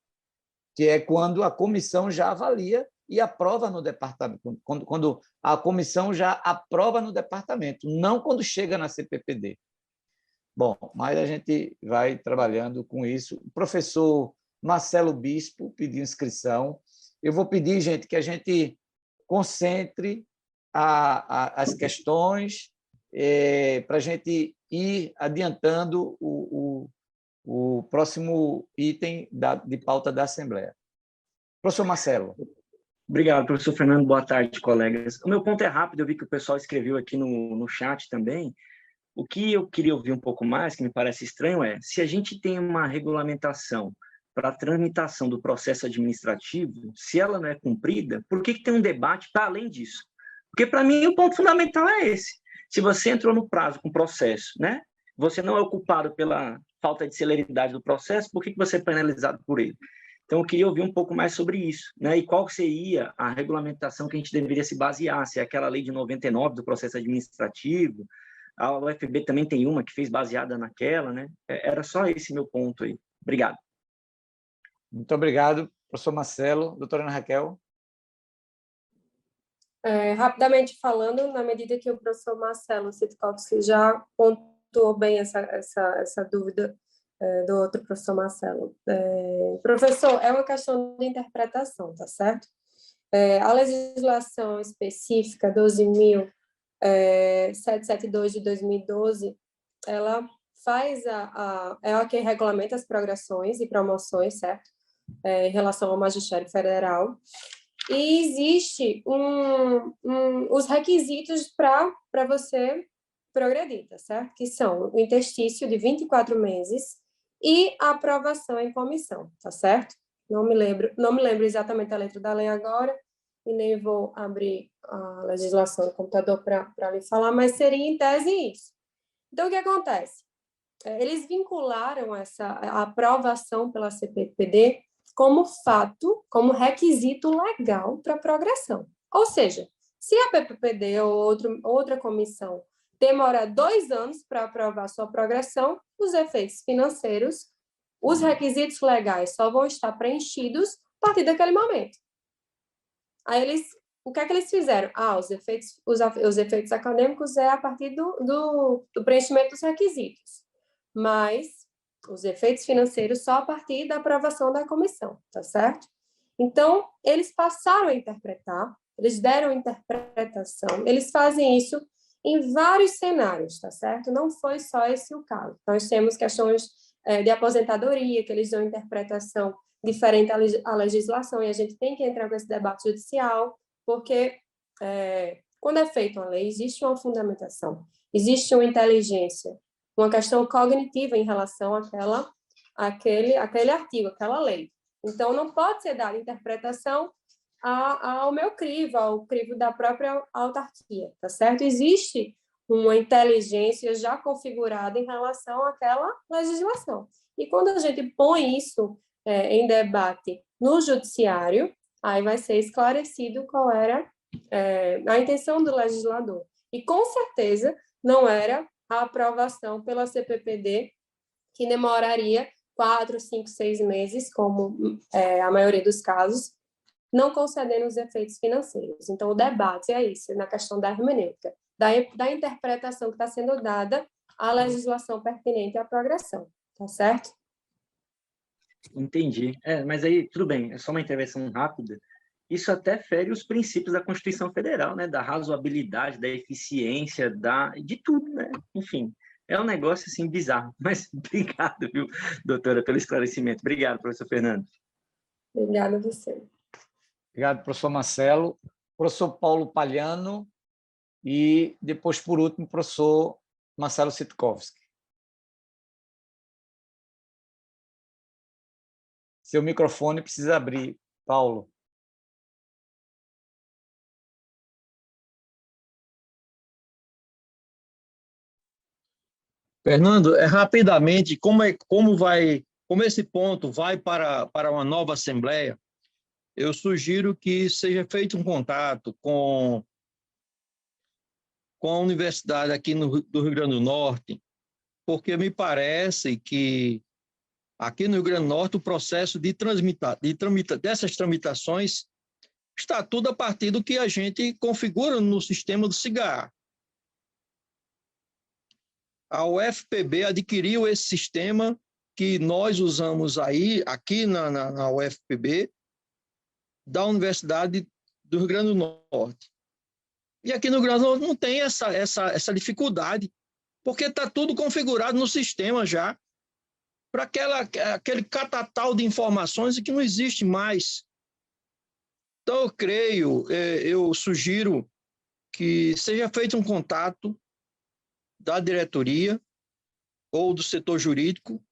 que é quando a comissão já avalia e aprova no departamento, quando a comissão já aprova no departamento, não quando chega na CPPD. Bom, mas a gente vai trabalhando com isso. O professor Marcelo Bispo pediu inscrição. Eu vou pedir, gente, que a gente concentre as questões para a gente ir adiantando o próximo item de pauta da Assembleia. Professor Marcelo. Obrigado, professor Fernando. Boa tarde, colegas. O meu ponto é rápido, eu vi que o pessoal escreveu aqui no chat também. O que eu queria ouvir um pouco mais, que me parece estranho, se a gente tem uma regulamentação para a tramitação do processo administrativo, se ela não é cumprida, por que tem um debate para além disso? Porque, para mim, o ponto fundamental é esse. Se você entrou no prazo com o processo, né, você não é ocupado pela falta de celeridade do processo, por que você é penalizado por ele? Então, eu queria ouvir um pouco mais sobre isso, né? E qual seria a regulamentação que a gente deveria se basear, se é aquela lei de 99 do processo administrativo, a UFB também tem uma que fez baseada naquela, né? Era só esse meu ponto aí. Obrigado. Muito obrigado, professor Marcelo. Doutora Ana Raquel. Rapidamente falando, na medida que o professor Marcelo Sitkovski já pontuou bem essa dúvida do outro professor Marcelo. Professor, é uma questão de interpretação, tá certo? A legislação específica 12.772 de 2012, ela faz é a que regulamenta as progressões e promoções, certo? Em relação ao magistério federal. E existe os requisitos para você progredir, tá certo? Que são o interstício de 24 meses e a aprovação em comissão, tá certo? Não me lembro exatamente a letra da lei agora, e nem vou abrir a legislação no computador para lhe falar, mas seria em tese isso. Então, o que acontece? Eles vincularam a aprovação pela CPPD como fato, como requisito legal para a progressão. Ou seja, se a PPPD ou outra comissão demora 2 anos para aprovar sua progressão, os efeitos financeiros, os requisitos legais só vão estar preenchidos a partir daquele momento. Aí o que é que eles fizeram? Os efeitos acadêmicos é a partir do preenchimento dos requisitos, mas os efeitos financeiros só a partir da aprovação da comissão, tá certo? Então, eles passaram a interpretar, eles deram interpretação, eles fazem isso em vários cenários, tá certo? Não foi só esse o caso. Nós temos questões de aposentadoria, que eles dão interpretação diferente à legislação, e a gente tem que entrar com esse debate judicial, porque quando é feita uma lei, existe uma fundamentação, existe uma inteligência uma questão cognitiva em relação àquele artigo, àquela lei. Então, não pode ser dada interpretação ao meu crivo, ao crivo da própria autarquia, tá certo? Existe uma inteligência já configurada em relação àquela legislação. E quando a gente põe isso em debate no judiciário, aí vai ser esclarecido qual era a intenção do legislador. E, com certeza, não era a aprovação pela CPPD, que demoraria 4, 5, 6 meses, como a maioria dos casos, não concedendo os efeitos financeiros. Então, o debate é isso, na questão da hermenêutica, da interpretação que está sendo dada à legislação pertinente à progressão, tá certo? Entendi. Mas aí, tudo bem, é só uma intervenção rápida. Isso até fere os princípios da Constituição Federal, né? Da razoabilidade, da eficiência, de tudo, né? Enfim, é um negócio, assim, bizarro. Mas obrigado, viu, doutora, pelo esclarecimento. Obrigado, professor Fernando. Obrigada a você. Obrigado, professor Marcelo. Professor Paulo Palhano e, depois, por último, professor Marcelo Sitkovski. Seu microfone precisa abrir, Paulo. Fernando, rapidamente, como esse ponto vai para uma nova Assembleia, eu sugiro que seja feito um contato com a universidade aqui do Rio Grande do Norte, porque me parece que aqui no Rio Grande do Norte o processo dessas tramitações está tudo a partir do que a gente configura no sistema do CIGAR. A UFPB adquiriu esse sistema que nós usamos aqui na UFPB, da Universidade do Rio Grande do Norte. E aqui no Rio Grande do Norte não tem essa dificuldade, porque está tudo configurado no sistema já, para aquele catatal de informações que não existe mais. Então, eu sugiro que seja feito um contato da diretoria ou do setor jurídico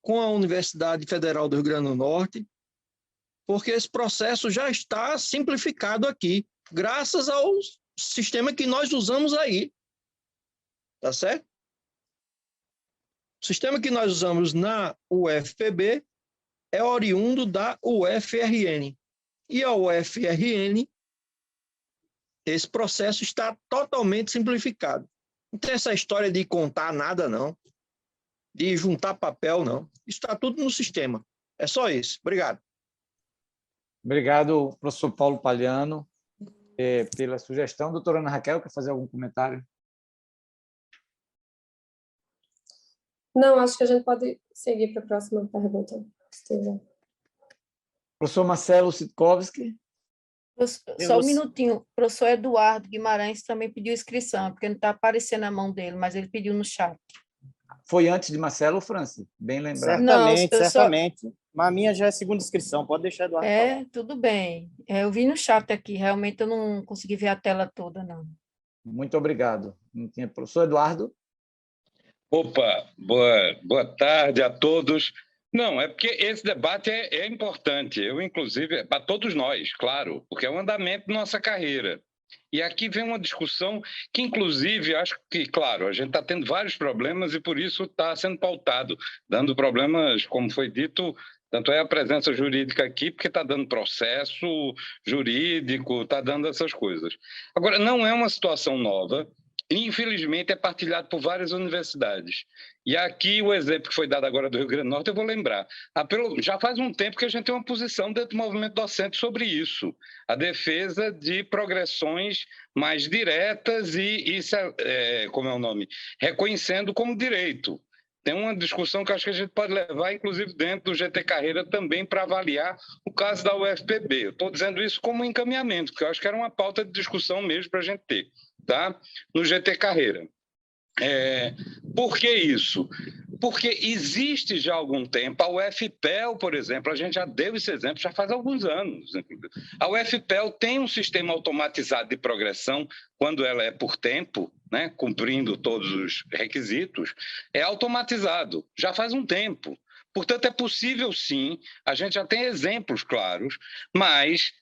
com a Universidade Federal do Rio Grande do Norte, porque esse processo já está simplificado aqui, graças ao sistema que nós usamos aí. Tá certo? O sistema que nós usamos na UFPB é oriundo da UFRN. E a UFRN, esse processo está totalmente simplificado. Não tem essa história de contar nada, não. De juntar papel, não. Isso está tudo no sistema. É só isso. Obrigado. Obrigado, professor Paulo Palhano, pela sugestão. Doutora Ana Raquel, quer fazer algum comentário? Não, acho que a gente pode seguir para a próxima pergunta. Professor Marcelo Sitkovski. Só um minutinho. O professor Eduardo Guimarães também pediu inscrição, porque não está aparecendo a mão dele, mas ele pediu no chat. Foi antes de Marcelo, Franci? Bem lembrado. Certamente, certamente. Mas a minha já é segunda inscrição, pode deixar Eduardo falar. Tudo bem. Eu vi no chat aqui, realmente eu não consegui ver a tela toda, não. Muito obrigado. Professor Eduardo? Opa, boa tarde a todos. Não, é porque esse debate é importante, inclusive, para todos nós, claro, porque é um andamento da nossa carreira. E aqui vem uma discussão que, inclusive, acho que, claro, a gente está tendo vários problemas e, por isso, está sendo pautado, dando problemas, como foi dito, tanto é a presença jurídica aqui, porque está dando processo jurídico, está dando essas coisas. Agora, não é uma situação nova, e, infelizmente, é partilhado por várias universidades. E aqui o exemplo que foi dado agora do Rio Grande do Norte, eu vou lembrar. Já faz um tempo que a gente tem uma posição dentro do movimento docente sobre isso, a defesa de progressões mais diretas como é o nome? Reconhecendo como direito. Tem uma discussão que acho que a gente pode levar, inclusive, dentro do GT Carreira também para avaliar o caso da UFPB. Eu estou dizendo isso como encaminhamento, porque eu acho que era uma pauta de discussão mesmo para a gente ter, tá? No GT Carreira. Por que isso? porque existe já há algum tempo, a UFPEL, por exemplo, a gente já deu esse exemplo já faz alguns anos. A UFPEL tem um sistema automatizado de progressão, quando ela é por tempo, né, cumprindo todos os requisitos, é automatizado, já faz um tempo. Portanto, é possível sim, a gente já tem exemplos claros, mas...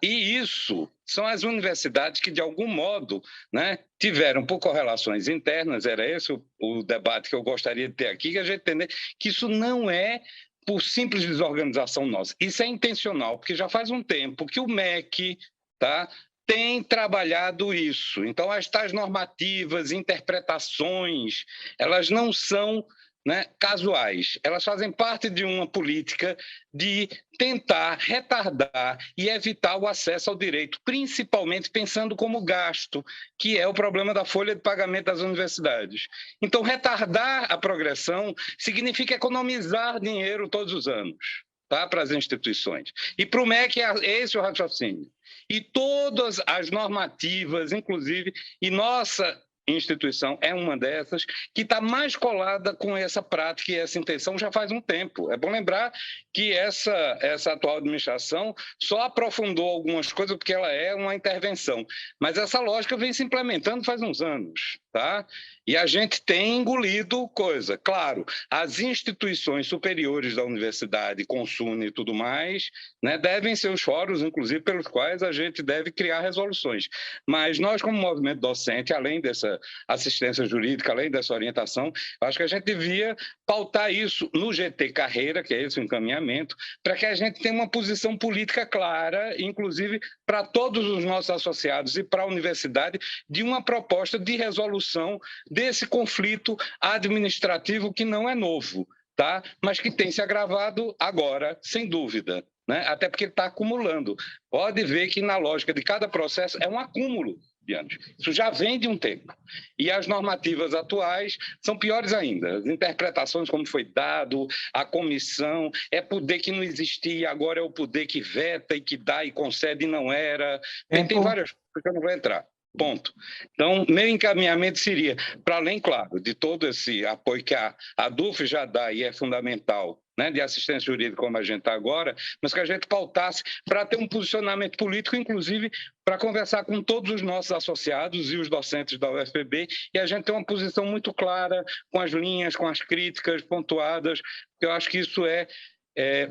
e isso são as universidades que, de algum modo, né, tiveram, por correlações internas, era esse o debate que eu gostaria de ter aqui, que a gente entender que isso não é por simples desorganização nossa, isso é intencional, porque já faz um tempo que o MEC, tá, tem trabalhado isso. Então, as tais normativas, interpretações, elas não são... né, casuais, elas fazem parte de uma política de tentar retardar e evitar o acesso ao direito, principalmente pensando como gasto, que é o problema da folha de pagamento das universidades. Então, retardar a progressão significa economizar dinheiro todos os anos, tá, para as instituições. E para o MEC é esse o raciocínio. E todas as normativas, inclusive, e nossa instituição é uma dessas, que está mais colada com essa prática e essa intenção já faz um tempo. É bom lembrar que essa atual administração só aprofundou algumas coisas porque ela é uma intervenção, mas essa lógica vem se implementando faz uns anos, tá? E a gente tem engolido coisa. Claro, as instituições superiores da universidade, Consune e tudo mais, né, devem ser os fóruns, inclusive, pelos quais a gente deve criar resoluções. Mas nós, como movimento docente, além dessa assistência jurídica, além dessa orientação, acho que a gente devia pautar isso no GT Carreira, que é esse o encaminhamento, para que a gente tenha uma posição política clara, inclusive para todos os nossos associados e para a universidade, de uma proposta de resolução desse conflito administrativo que não é novo, tá? Mas que tem se agravado agora, sem dúvida, né? Até porque ele está acumulando. Pode ver que na lógica de cada processo é um acúmulo de anos. Isso já vem de um tempo. E as normativas atuais são piores ainda. As interpretações, como foi dado, a comissão, é poder que não existia, agora é o poder que veta e que dá e concede e não era. Tem várias coisas que eu não vou entrar. Ponto. Então, meu encaminhamento seria, para além, claro, de todo esse apoio que a DUF já dá e é fundamental, né, de assistência jurídica como a gente está agora, mas que a gente pautasse para ter um posicionamento político, inclusive para conversar com todos os nossos associados e os docentes da UFPB, e a gente ter uma posição muito clara, com as linhas, com as críticas pontuadas, porque eu acho que isso é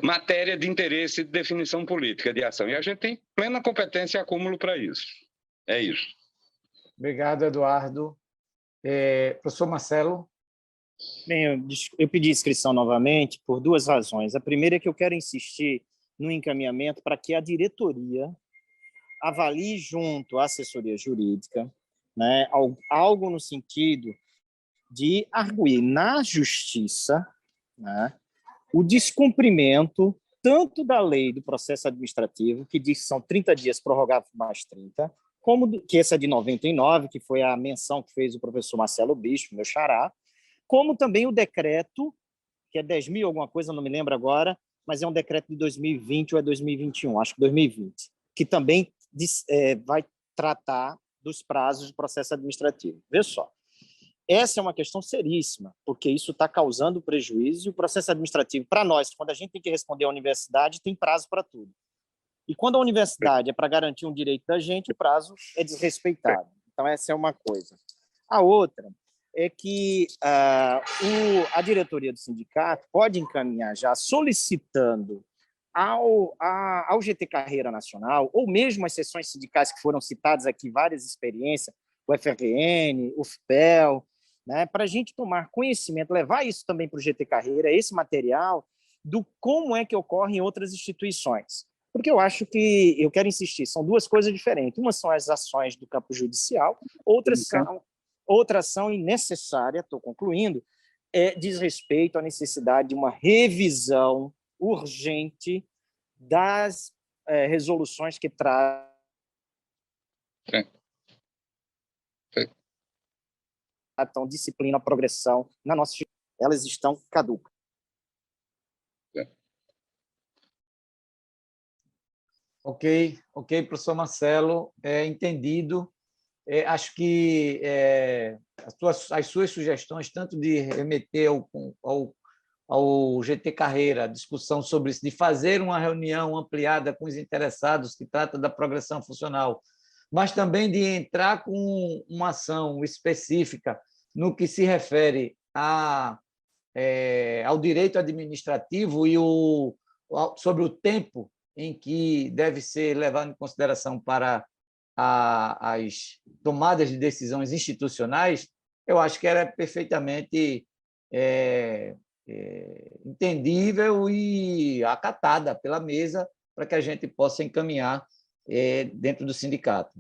matéria de interesse de definição política, de ação, e a gente tem plena competência e acúmulo para isso. É isso. Obrigado, Eduardo. Professor Marcelo? Bem, eu pedi inscrição novamente por duas razões. A primeira é que eu quero insistir no encaminhamento para que a diretoria avalie junto à assessoria jurídica, né, algo no sentido de arguir na justiça, né, o descumprimento tanto da lei do processo administrativo, que diz que são 30 dias prorrogáveis por mais 30, como que essa é de 99, que foi a menção que fez o professor Marcelo Bispo, meu xará, como também o decreto, que é 10.000 alguma coisa, não me lembro agora, mas é um decreto de 2020 ou é 2021, acho que 2020, que também vai tratar dos prazos do processo administrativo. Veja só, essa é uma questão seríssima, porque isso está causando prejuízo, e o processo administrativo, para nós, quando a gente tem que responder à universidade, tem prazo para tudo. E quando a universidade é para garantir um direito da gente, o prazo é desrespeitado. Então, essa é uma coisa. A outra é que a diretoria do sindicato pode encaminhar já solicitando ao GT Carreira Nacional, ou mesmo as seções sindicais que foram citadas aqui, várias experiências, o FRN, o FPEL, né, para a gente tomar conhecimento, levar isso também para o GT Carreira, esse material, do como é que ocorre em outras instituições. Porque eu acho que, eu quero insistir, são duas coisas diferentes. Uma são as ações do campo judicial, outra ação necessária, estou concluindo, diz respeito à necessidade de uma revisão urgente das resoluções que tratam disciplina, progressão na nossa instituição. Elas estão caducas. Ok, professor Marcelo, entendido. acho que as suas sugestões, tanto de remeter ao GT Carreira, a discussão sobre isso, de fazer uma reunião ampliada com os interessados que trata da progressão funcional, mas também de entrar com uma ação específica no que se refere ao direito administrativo e sobre o tempo em que deve ser levado em consideração para as tomadas de decisões institucionais, eu acho que era perfeitamente entendível e acatada pela mesa para que a gente possa encaminhar dentro do sindicato.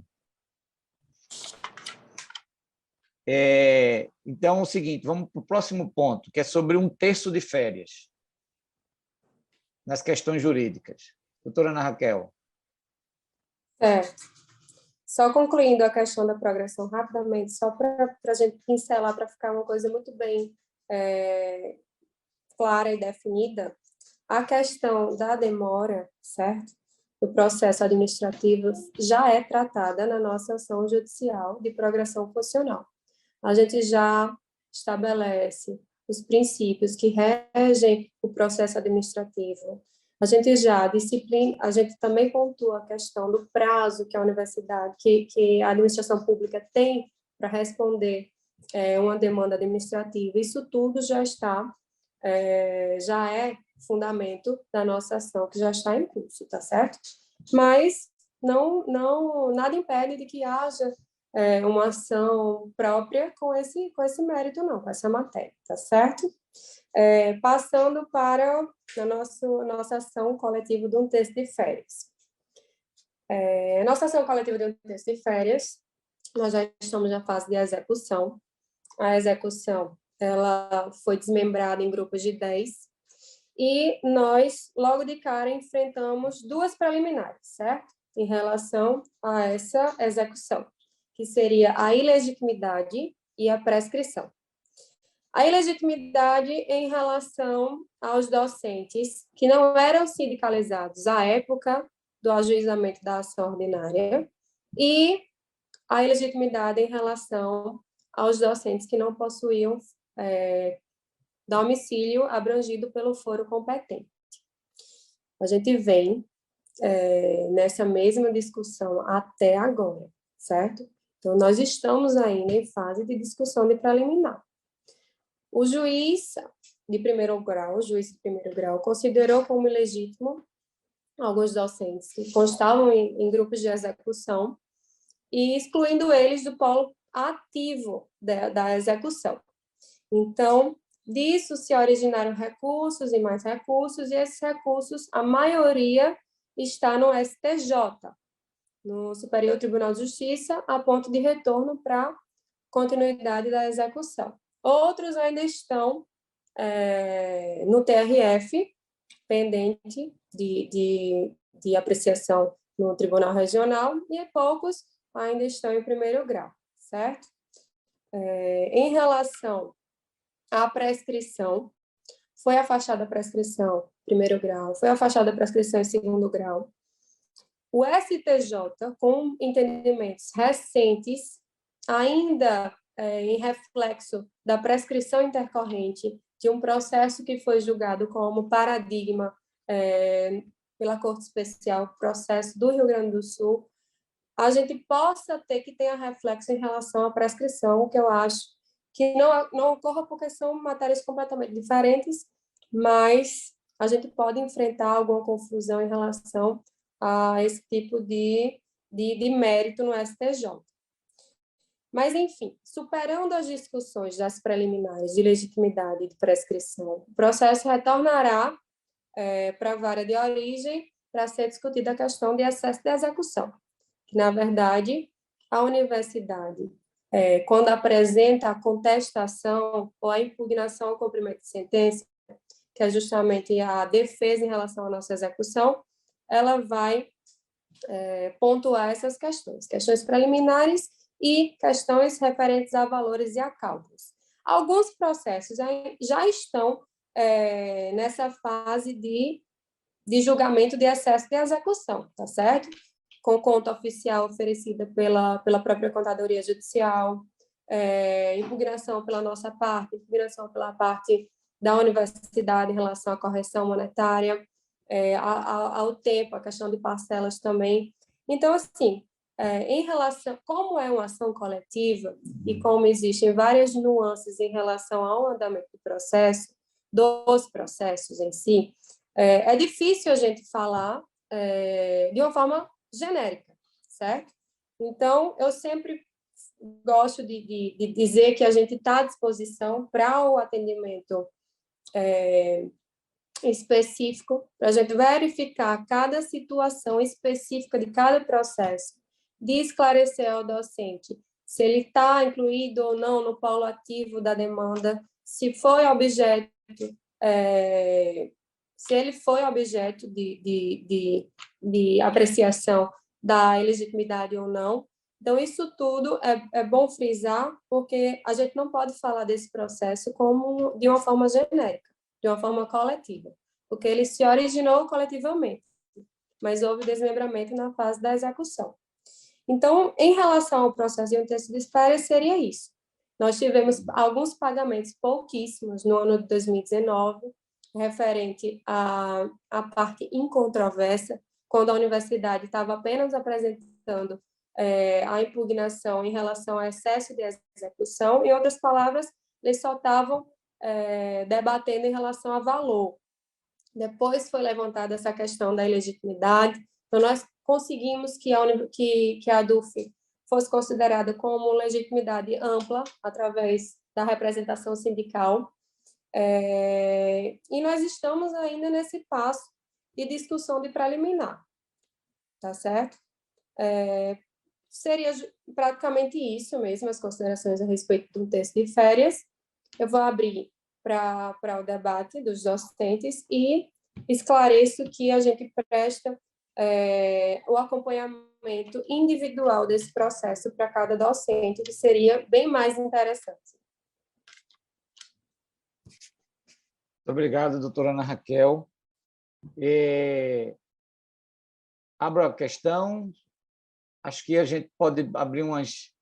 Então, é o seguinte, vamos para o próximo ponto, que é sobre 1/3 de férias nas questões jurídicas. Doutora Ana Raquel. Só concluindo a questão da progressão rapidamente, só para a gente pincelar, para ficar uma coisa muito bem clara e definida, a questão da demora, certo? Do processo administrativo já é tratada na nossa ação judicial de progressão funcional. A gente já estabelece os princípios que regem o processo administrativo. A gente também pontua a questão do prazo que a universidade, que a administração pública tem para responder uma demanda administrativa. Isso tudo já é fundamento da nossa ação, que já está em curso, tá certo? Mas nada impede de que haja uma ação própria com esse mérito, não, com essa matéria, tá certo? Passando para a nossa ação coletiva de 1/3 de férias. Nossa ação coletiva de 1/3 de férias, nós já estamos na fase de execução. A execução ela foi desmembrada em grupos de 10 e nós, logo de cara, enfrentamos 2 preliminares, certo? Em relação a essa execução, que seria a ilegitimidade e a prescrição. A ilegitimidade em relação aos docentes que não eram sindicalizados à época do ajuizamento da ação ordinária e a ilegitimidade em relação aos docentes que não possuíam domicílio abrangido pelo foro competente. A gente vem nessa mesma discussão até agora, certo? Então, nós estamos ainda em fase de discussão de preliminar. O juiz de primeiro grau, considerou como ilegítimo alguns docentes que constavam em grupos de execução e excluindo eles do polo ativo da execução. Então, disso se originaram recursos e mais recursos, e esses recursos, a maioria está no STJ, no Superior Tribunal de Justiça, a ponto de retorno para continuidade da execução. Outros ainda estão no TRF, pendente de apreciação no Tribunal Regional, e poucos ainda estão em primeiro grau, certo? Em relação à prescrição, foi afastada a prescrição em primeiro grau, foi afastada a prescrição em segundo grau. O STJ, com entendimentos recentes, ainda em reflexo da prescrição intercorrente de um processo que foi julgado como paradigma pela Corte Especial, processo do Rio Grande do Sul, a gente possa ter que ter reflexo em relação à prescrição, que eu acho que não ocorra porque são matérias completamente diferentes, mas a gente pode enfrentar alguma confusão em relação a esse tipo de mérito no STJ. Mas, enfim, superando as discussões das preliminares de legitimidade e de prescrição, o processo retornará para a vara de origem para ser discutida a questão de excesso de execução, que, na verdade, a universidade, quando apresenta a contestação ou a impugnação ao cumprimento de sentença, que é justamente a defesa em relação à nossa execução, ela vai pontuar essas questões preliminares e questões referentes a valores e a cálculos. Alguns processos já estão nessa fase de julgamento de excesso de execução, tá certo? com conta oficial oferecida pela própria Contadoria Judicial, impugnação pela nossa parte, impugnação pela parte da universidade em relação à correção monetária, ao tempo, a questão de parcelas também. Então, assim, em relação, como é uma ação coletiva e como existem várias nuances em relação ao andamento do processo, dos processos em si, é difícil a gente falar de uma forma genérica, certo? Então, eu sempre gosto de dizer que a gente está à disposição para o atendimento específico, para a gente verificar cada situação específica de cada processo, de esclarecer ao docente se ele está incluído ou não no polo ativo da demanda, se foi objeto, se ele foi objeto de apreciação da ilegitimidade ou não. Então, isso tudo é bom frisar, porque a gente não pode falar desse processo como de uma forma genérica, de uma forma coletiva, porque ele se originou coletivamente, mas houve desmembramento na fase da execução. Então, em relação ao processo de um texto de espera, seria isso. Nós tivemos alguns pagamentos, pouquíssimos, no ano de 2019, referente à parte incontroversa, quando a universidade estava apenas apresentando a impugnação em relação ao excesso de execução. Em outras palavras, eles só estavam debatendo em relação a valor. Depois foi levantada essa questão da ilegitimidade, então nós conseguimos que a DUF fosse considerada como legitimidade ampla, através da representação sindical, e nós estamos ainda nesse passo de discussão de preliminar, tá certo? Seria praticamente isso mesmo, as considerações a respeito do texto de férias. Eu vou abrir para o debate dos docentes e esclareço que a gente presta o acompanhamento individual desse processo para cada docente, que seria bem mais interessante. Muito obrigado, doutora Ana Raquel. Abro a questão. Acho que a gente pode abrir umas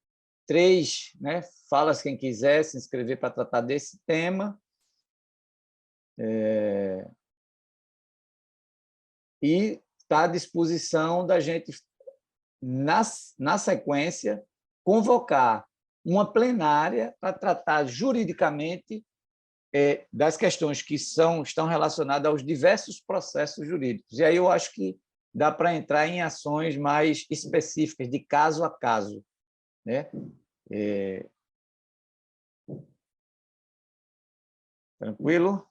3, né, falas, quem quiser se inscrever para tratar desse tema. E está à disposição da gente, na sequência, convocar uma plenária para tratar juridicamente das questões que estão relacionadas aos diversos processos jurídicos. E aí eu acho que dá para entrar em ações mais específicas, de caso a caso, né? Tranquilo?